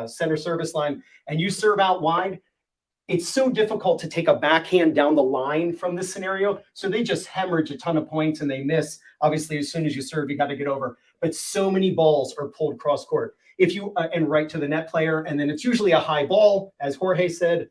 center service line, and you serve out wide. It's so difficult to take a backhand down the line from this scenario. So they just hemorrhage a ton of points and they miss. Obviously, as soon as you serve, you got to get over. But so many balls are pulled cross court. If you and right to the net player, and then it's usually a high ball, as Jorge said,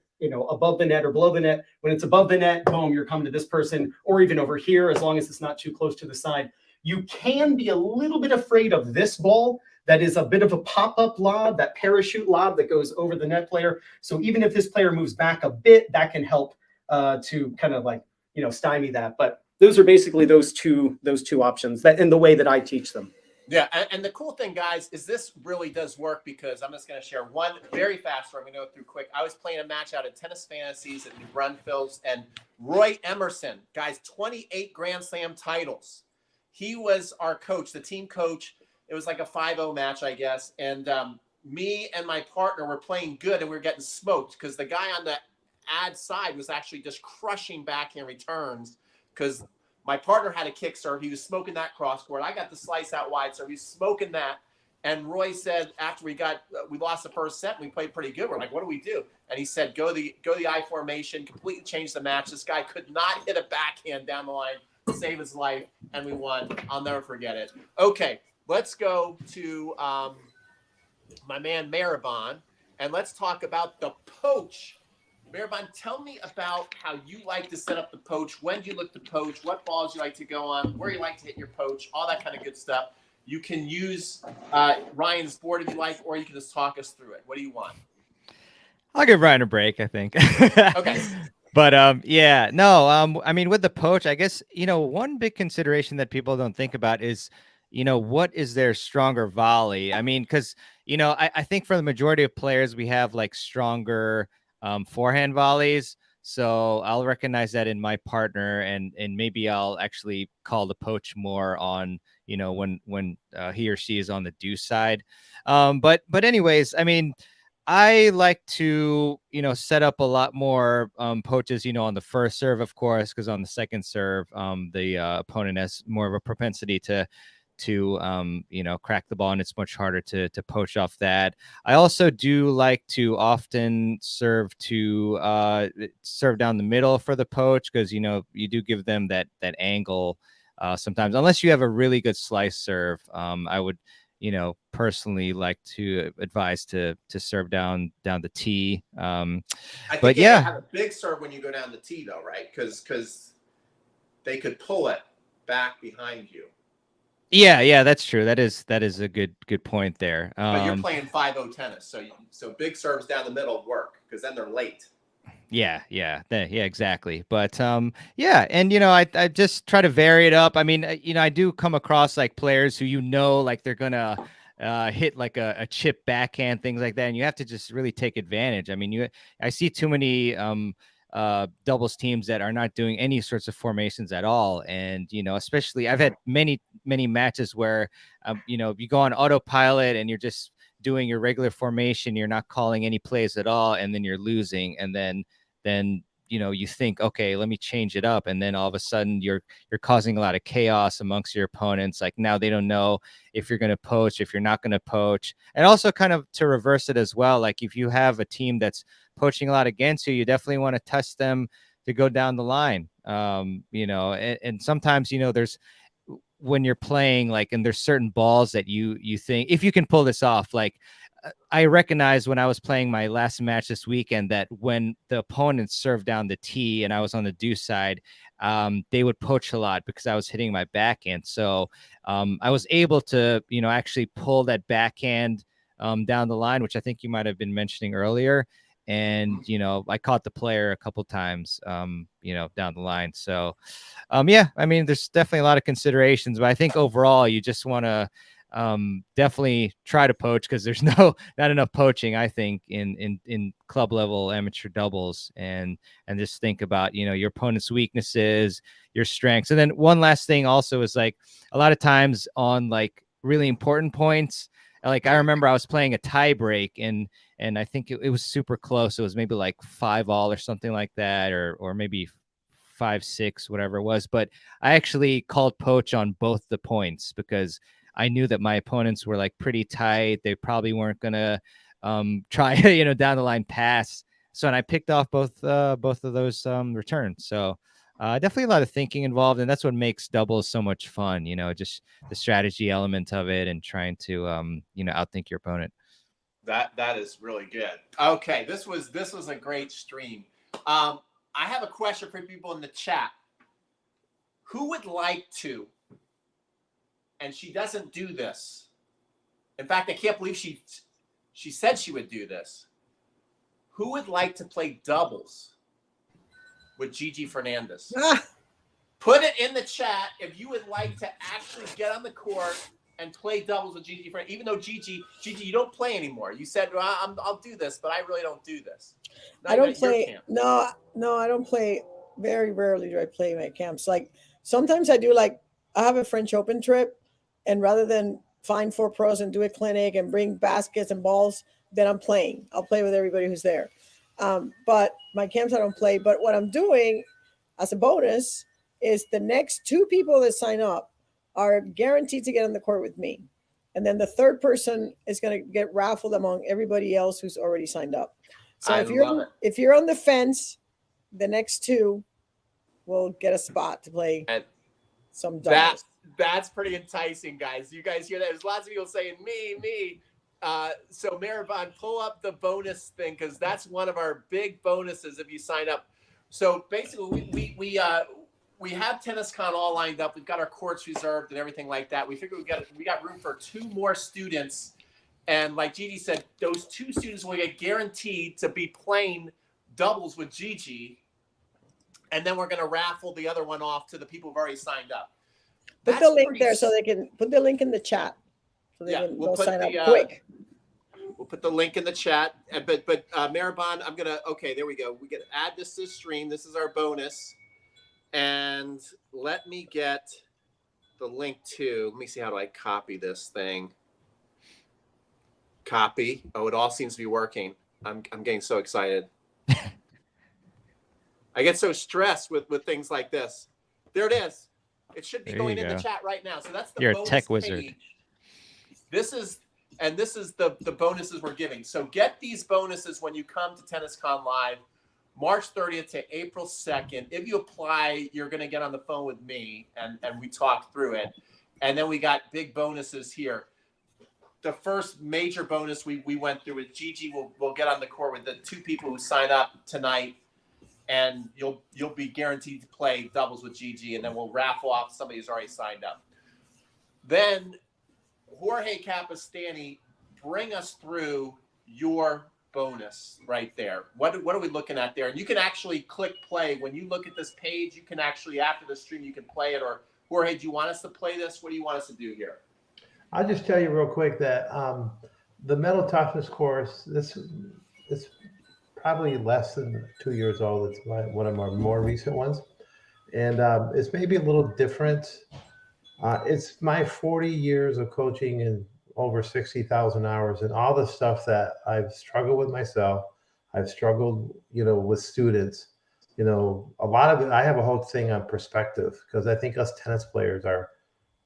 above the net or below the net. When it's above the net, boom, you're coming to this person, or even over here, as long as it's not too close to the side. You can be a little bit afraid of this ball that is a bit of a pop-up lob, that parachute lob that goes over the net player. So even if this player moves back a bit, that can help to kind of stymie that. But those are basically those two options that in the way that I teach them. Yeah, and the cool thing, guys, is this really does work, because I'm just going to share one very fast story. I'm going to go through quick. I was playing a match out at Tennis Fantasies at New Braunfels, and Roy Emerson, guys, 28 Grand Slam titles. He was our coach, the team coach. It was like a 5-0 match, I guess. And me and my partner were playing good, and we were getting smoked because the guy on the ad side was actually just crushing backhand returns, because my partner had a kick serve. He was smoking that cross court. I got the slice out wide serve. He was smoking that. And Roy said after we lost the first set, and we played pretty good. We're like, what do we do? And he said, go the I formation, completely change the match. This guy could not hit a backhand down the line, save his life, and we won. I'll never forget it. Okay, let's go to my man Mehrban, and let's talk about the poach. Mehrban, tell me about how you like to set up the poach. When do you look to poach? What balls you like to go on? Where you like to hit your poach? All that kind of good stuff. You can use Ryan's board if you like, or you can just talk us through it. What do you want? I'll give Ryan a break, I think. Okay. But I mean, with the poach, I guess, one big consideration that people don't think about is, what is their stronger volley? I mean, because, I think for the majority of players, we have like stronger forehand volleys. So I'll recognize that in my partner, and maybe I'll actually call the poach more on, when he or she is on the deuce side. But anyways, I mean, I like to, set up a lot more poaches, on the first serve, of course, because on the second serve, the opponent has more of a propensity to to crack the ball, and it's much harder to poach off that. I also do like to often serve down the middle for the poach, because you do give them that angle sometimes, unless you have a really good slice serve. I would personally like to advise to serve down the tee. I think but you yeah, have a big serve when you go down the tee, though, right? Because they could pull it back behind you. yeah, that's true. That is a good point there. But you're playing 5-0 tennis, so big serves down the middle work, because then they're late. Yeah, exactly. But yeah, and I just try to vary it up. I mean, I do come across like players who like they're gonna hit like a chip backhand, things like that, and you have to just really take advantage. I mean, I see too many doubles teams that are not doing any sorts of formations at all, and especially I've had many matches where you go on autopilot and you're just doing your regular formation, you're not calling any plays at all, and then you're losing, and then you think, okay, let me change it up, and then all of a sudden you're causing a lot of chaos amongst your opponents. Like now they don't know if you're going to poach, if you're not going to poach. And also kind of to reverse it as well, like if you have a team that's poaching a lot against you, you definitely want to test them to go down the line. And sometimes there's, when you're playing, like, and there's certain balls that you think, if you can pull this off, like I recognized when I was playing my last match this weekend that when the opponents served down the tee and I was on the deuce side, they would poach a lot because I was hitting my backhand. So I was able to, actually pull that backhand down the line, which I think you might have been mentioning earlier. And, I caught the player a couple times, down the line. So, yeah, I mean, there's definitely a lot of considerations, but I think overall you just want to definitely try to poach, because there's not enough poaching, I think, in club level amateur doubles, and just think about your opponent's weaknesses, your strengths. And then one last thing also is, like, a lot of times on like really important points, like I remember I was playing a tie break, and I think it was super close. It was maybe like 5-all or something like that, or maybe 5-6, whatever it was, but I actually called poach on both the points because I knew that my opponents were like pretty tight. They probably weren't gonna try down the line pass. So, and I picked off both of those returns. So definitely a lot of thinking involved, and that's what makes doubles so much fun. Just the strategy element of it, and trying to outthink your opponent. That is really good. Okay, this was a great stream. I have a question for people in the chat. Who would like to? And she doesn't do this. In fact, I can't believe she said she would do this. Who would like to play doubles with Gigi Fernandez? Put it in the chat if you would like to actually get on the court and play doubles with Gigi Fernandez. Even though Gigi, you don't play anymore. You said, well, I'll do this, but I really don't do this. Not I don't play. No, I don't play. Very rarely do I play my camps. Like sometimes I do. Like I have a French Open trip, and rather than find 4 pros and do a clinic and bring baskets and balls, then I'm playing. I'll play with everybody who's there. But my camps I don't play. But what I'm doing as a bonus is the next 2 people that sign up are guaranteed to get on the court with me. And then the third person is going to get raffled among everybody else who's already signed up. So if you're on the fence, the next 2 will get a spot to play some doubles. That's pretty enticing, guys. You guys hear that? There's lots of people saying me. So Maribon, pull up the bonus thing, because that's one of our big bonuses if you sign up. So basically, we have tenniscon all lined up. We've got our courts reserved and everything like that. We figured we got room for 2 more students, and like Gigi said, those 2 students will get guaranteed to be playing doubles with Gigi, and then we're going to raffle the other one off to the people who've already signed up. Put the link there so they can put the link in the chat so they can go sign up quick. We'll put the link in the chat. But Maribon, I'm gonna. Okay, there we go. We can add this to the stream. This is our bonus, and let me get the link to. Let me see, how do I copy this thing? Copy. Oh, it all seems to be working. I'm getting so excited. I get so stressed with things like this. There it is. It should be There going you in the go. chat right now. So that's the You're a bonus tech wizard. page. This is the bonuses we're giving. So get these bonuses when you come to TennisCon Live, March 30th to April 2nd. If you apply, you're going to get on the phone with me and we talk through it. And then we got big bonuses here. The first major bonus we went through with Gigi will get on the court with the 2 people who sign up tonight, and you'll be guaranteed to play doubles with Gigi, and then we'll raffle off somebody who's already signed up. Then Jorge Capistani, bring us through your bonus right there. What are we looking at there? And you can actually click play. When you look at this page, you can actually, after the stream, you can play it. Or Jorge, do you want us to play this? What do you want us to do here? I'll just tell you real quick that the mental toughness course, this is probably less than 2 years old. It's one of our more recent ones. And it's maybe a little different. It's my 40 years of coaching and over 60,000 hours, and all the stuff that I've struggled with myself. I've struggled, with students. A lot of it, I have a whole thing on perspective, because I think us tennis players are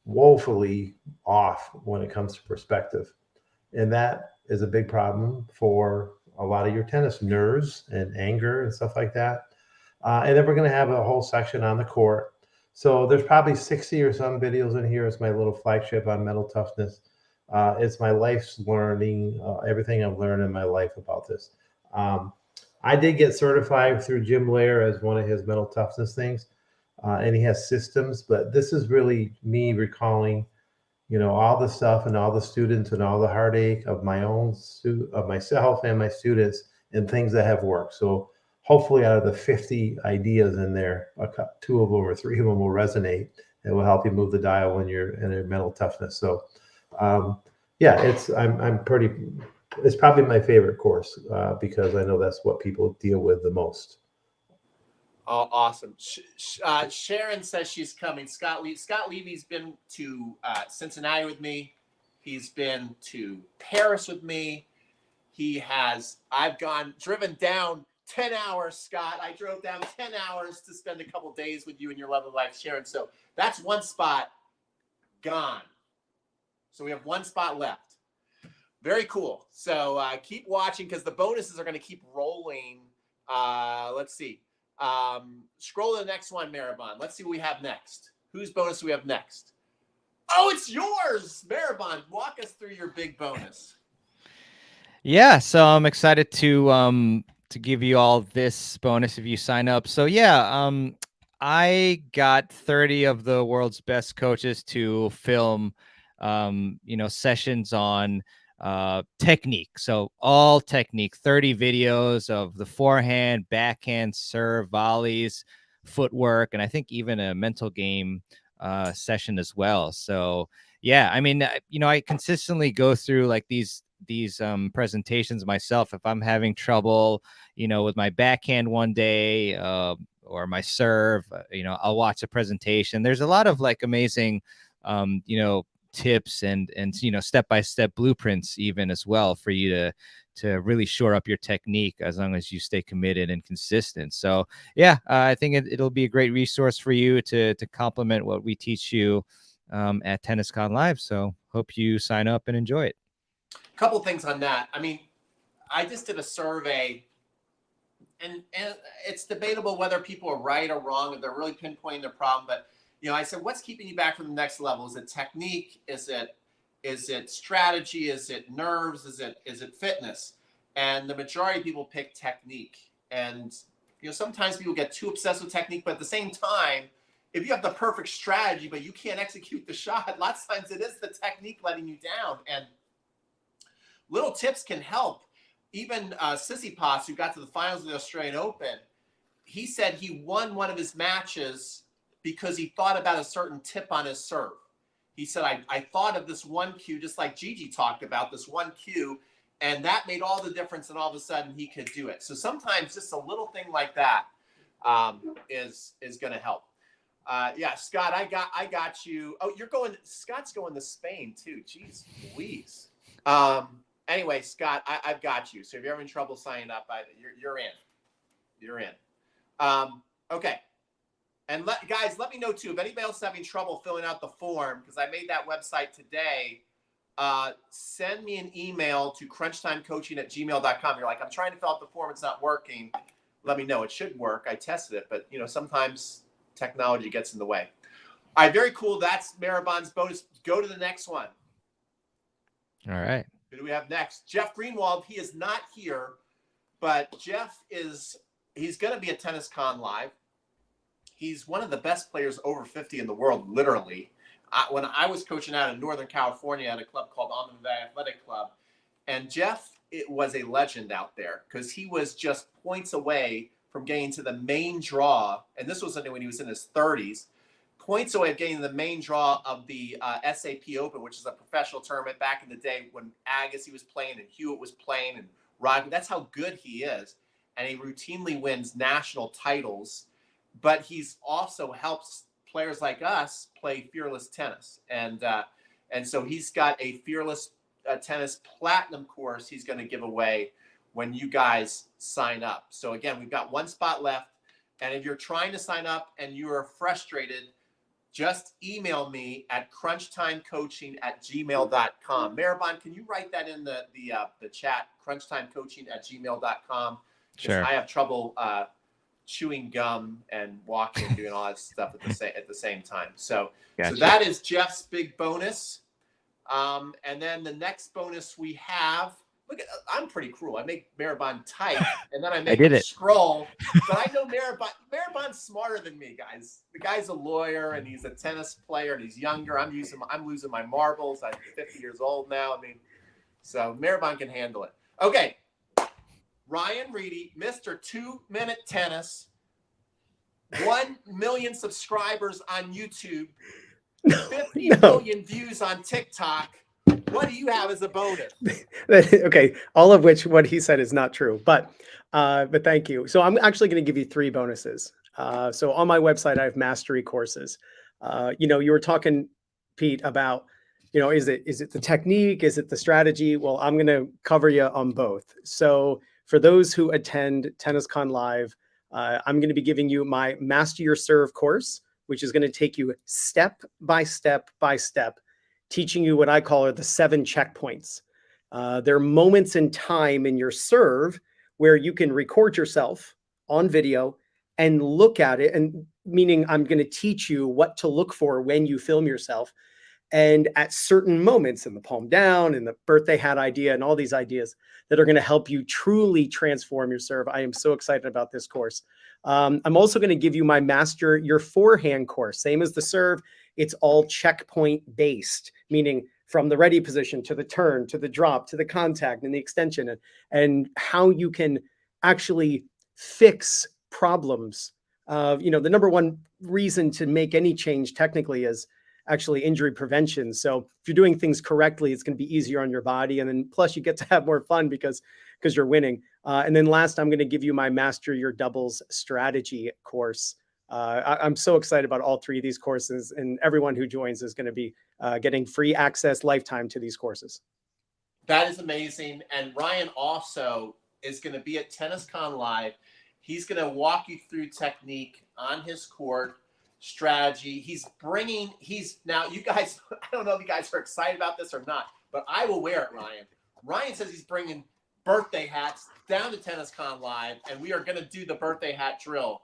woefully off when it comes to perspective. And that is a big problem for a lot of your tennis nerves and anger and stuff like that. And then we're going to have a whole section on the court. So there's probably 60 or some videos in here. It's my little flagship on mental toughness. It's my life's learning, everything I've learned in my life about this. I did get certified through Jim Blair as one of his mental toughness things. And he has systems, but this is really me recalling, all the stuff and all the students and all the heartache of of myself and my students and things that have worked. So hopefully out of the 50 ideas in there, 2 of them or 3 of them will resonate. It will help you move the dial when you're in a mental toughness. So it's probably my favorite course because I know that's what people deal with the most. Oh, awesome. Sharon says she's coming. Scott Levy's been to Cincinnati with me. He's been to Paris with me. I've driven down 10 hours, Scott. I drove down 10 hours to spend a couple days with you in your love of life, Sharon. So that's one spot gone. So we have one spot left. Very cool. So keep watching, because the bonuses are going to keep rolling. Let's see. Scroll to the next one, Maribon. Let's see what we have next. Whose bonus do we have next? Oh, it's yours, Maribon. Walk us through your big bonus. Yeah, so I'm excited to give you all this bonus if you sign up. So yeah, I got 30 of the world's best coaches to film sessions on technique. So all technique, 30 videos of the forehand, backhand, serve, volleys, footwork, and I think even a mental game session as well. So yeah, I mean, I consistently go through like these presentations myself. If I'm having trouble, with my backhand one day or my serve, I'll watch a presentation. There's a lot of like amazing, tips and step-by-step blueprints even as well for you to really shore up your technique as long as you stay committed and consistent. So yeah, I think it'll be a great resource for you to complement what we teach you at TennisCon Live. So hope you sign up and enjoy it. A couple things on that. I mean, I just did a survey, and it's debatable whether people are right or wrong, if they're really pinpointing their problem. But I said, what's keeping you back from the next level? Is it technique? Is it strategy? Is it nerves? Is it fitness? And the majority of people pick technique. And sometimes people get too obsessed with technique, but at the same time, if you have the perfect strategy but you can't execute the shot, lots of times it is the technique letting you down. And little tips can help. Even Tsitsipas, who got to the finals of the Australian Open, he said he won one of his matches because he thought about a certain tip on his serve. He said, I thought of this one cue, just like Gigi talked about, this one cue, and that made all the difference, and all of a sudden he could do it. So sometimes just a little thing like that is going to help. Yeah, Scott, I got you. Oh, Scott's going to Spain too. Jeez Louise. Anyway, Scott, I've got you. So if you're having trouble signing up, you're in. You're in. Okay. And guys, let me know too if anybody else is having trouble filling out the form, because I made that website today. Send me an email to crunchtimecoaching@gmail.com. You're like, I'm trying to fill out the form, it's not working. Let me know. It should work. I tested it, but sometimes technology gets in the way. All right, very cool. That's Maribon's bonus. Go to the next one. All right. Who do we have next? Jeff Greenwald. He is not here, but Jeff he's going to be at tenniscon live. He's one of the best players over 50 in the world, literally. When I was coaching out in Northern California at a club called Almond Valley Athletic Club, and Jeff, it was a legend out there because he was just points away from getting to the main draw. And this was when he was in his 30s, points away of getting the main draw of the SAP Open, which is a professional tournament back in the day when Agassi was playing and Hewitt was playing and Rod. That's how good he is. And he routinely wins national titles, but he's also helps players like us play fearless tennis. And so he's got a fearless tennis platinum course he's going to give away when you guys sign up. So again, we've got one spot left. And if you're trying to sign up and you are frustrated, just email me at crunchtimecoaching@gmail.com. Maribon, can you write that in the chat? crunchtimecoaching@gmail.com. Sure. I have trouble chewing gum and walking and doing all that stuff at the same time. So, Gotcha. So that is Jeff's big bonus. And then the next bonus we have, I'm pretty cruel. I make Maribon type and then I make him scroll. But I know Maribon's smarter than me, guys. The guy's a lawyer and he's a tennis player and he's younger. I'm losing my marbles. I'm 50 years old now. So Maribon can handle it. Okay. Ryan Reedy, Mr. 2-Minute Tennis, 1 million subscribers on YouTube, 50 million views on TikTok. What do you have as a bonus? Okay, all of which what he said is not true, but thank you. So I'm actually going to give you 3 bonuses. So on my website, I have mastery courses. You were talking, Pete, about is it the technique? Is it the strategy? Well, I'm going to cover you on both. So for those who attend tenniscon live, I'm going to be giving you my Master Your Serve course, which is going to take you step by step by step, teaching you what I call the 7 checkpoints. There are moments in time in your serve where you can record yourself on video and look at it, and meaning I'm going to teach you what to look for when you film yourself. And at certain moments in the palm down and the birthday hat idea and all these ideas that are going to help you truly transform your serve. I am so excited about this course. I'm also going to give you my Master Your Forehand course. Same as the serve. It's all checkpoint based, meaning from the ready position to the turn, to the drop, to the contact and the extension, and how you can actually fix problems. The number one reason to make any change technically is actually injury prevention. So if you're doing things correctly, it's going to be easier on your body. And then plus you get to have more fun because you're winning. And then last, I'm going to give you my Master Your Doubles strategy course. I'm so excited about all 3 of these courses, and everyone who joins is going to be getting free access lifetime to these courses. That is amazing. And Ryan also is going to be at tenniscon live. He's going to walk you through technique on his court. Strategy. Now you guys, I don't know if you guys are excited about this or not, but I will wear it, Ryan. Ryan says he's bringing birthday hats down to tenniscon live, and we are going to do the birthday hat drill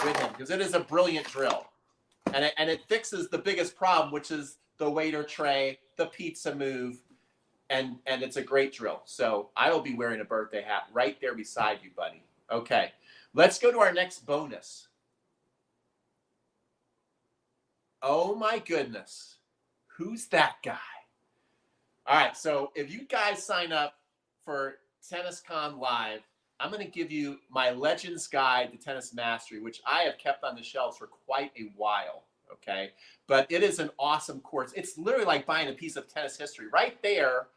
with him because it is a brilliant drill, and it fixes the biggest problem, which is the waiter tray, the pizza move, and it's a great drill. So I will be wearing a birthday hat right there beside you, buddy. Okay, let's go to our next bonus. Oh my goodness. Who's that guy? All right. So if you guys sign up for tenniscon live, I'm going to give you my Legends Guide to Tennis Mastery, which I have kept on the shelves for quite a while. Okay. But it is an awesome course. It's literally like buying a piece of tennis history. Right there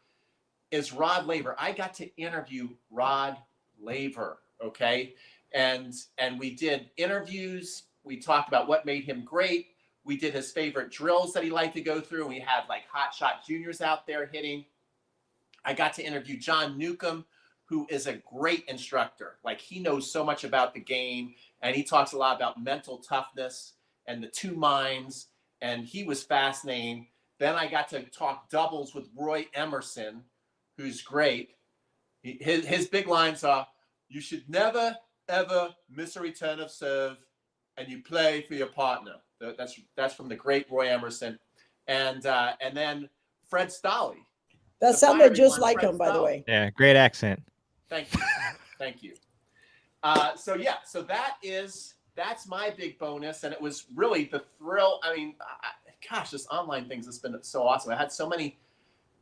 is Rod Laver. I got to interview Rod Laver. Okay. And we did interviews. We talked about what made him great. We did his favorite drills that he liked to go through. We had like hot shot juniors out there hitting. I got to interview John Newcomb, who is a great instructor. Like he knows so much about the game, and he talks a lot about mental toughness. and the two minds, and he was fascinating. Then I got to talk doubles with Roy Emerson, who's great. His big lines are, you should never, ever miss a return of serve, and you play for your partner. That's from the great Roy Emerson. And then Fred Stolle. That sounded just like him, by the way. Yeah, great accent. Thank you. Thank you. So that's my big bonus. And it was really the thrill. I mean, gosh, this online thing's just been so awesome. I had so many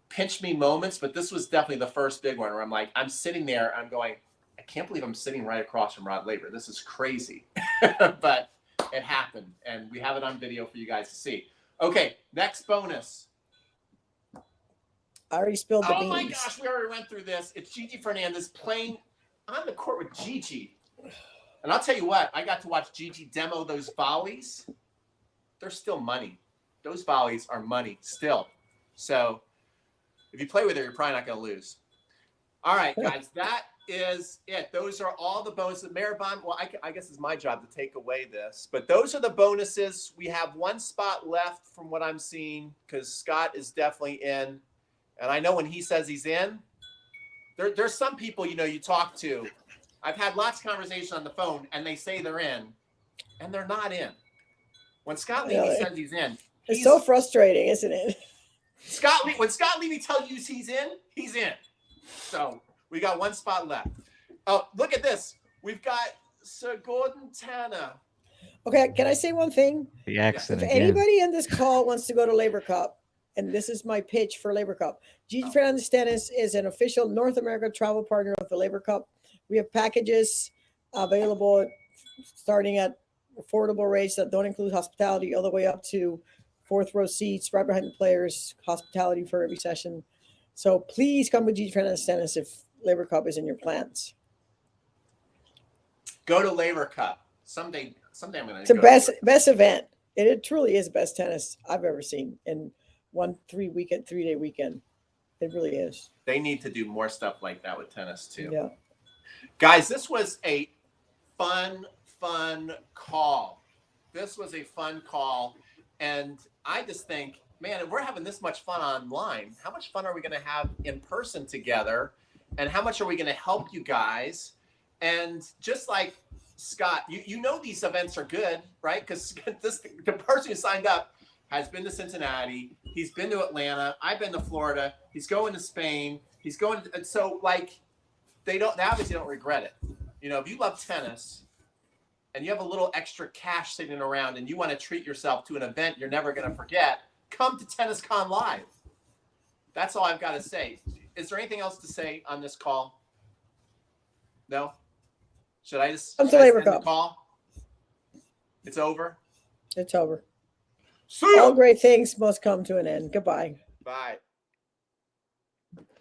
pinch me moments, but this was definitely the first big one where I'm sitting there, I'm going, I can't believe I'm sitting right across from Rod Laver. This is crazy. But it happened, and we have it on video for you guys to see. Okay, next bonus. I already spilled the beans. Oh my gosh, we already went through this. It's Gigi Fernandez playing on the court with Gigi. And I'll tell you what, I got to watch Gigi demo those volleys. They're still money. Those volleys are money still. So if you play with her, you're probably not going to lose. All right, guys, that is it. Those are all the bonuses. Maribon, well, I guess it's my job to take away this. But those are the bonuses. We have one spot left from what I'm seeing because Scott is definitely in. And I know when he says he's in, there's some people, you talk to. I've had lots of conversation on the phone, and they say they're in, and they're not in. When Scott Levy says he's in. It's so frustrating, isn't it? When Scott Levy tells you he's in, he's in. So we got one spot left. Oh, look at this. We've got Sir Gordon Tanner. Okay, can I say one thing? The accent If again. anybody in this call wants to go to Labor Cup, and this is my pitch for Labor Cup, Gigi Fernandez Tennis is an official North America travel partner of the Labor Cup. We have packages available starting at affordable rates that don't include hospitality all the way up to fourth row seats right behind the players, hospitality for every session. So please come with Gigi Fernandez Tennis if Labor Cup is in your plans. Go to Labor Cup. Someday I'm going to It's the best event. It truly is the best tennis I've ever seen in 3-day weekend. It really is. They need to do more stuff like that with tennis too. Yeah. Guys, this was a fun call. This was a fun call. And I just think, man, if we're having this much fun online, how much fun are we going to have in person together? And how much are we going to help you guys? And just like Scott, you know these events are good, right? Because the person who signed up has been to Cincinnati. He's been to Atlanta. I've been to Florida. He's going to Spain. He's going to, and so like they obviously don't regret it. If you love tennis and you have a little extra cash sitting around and you want to treat yourself to an event you're never going to forget, come to tenniscon Live. That's all I've got to say. Is there anything else to say on this call? No? Should I just Come to Labor end the Cup. call? It's over? It's over. See ya! All great things must come to an end. Goodbye. Bye.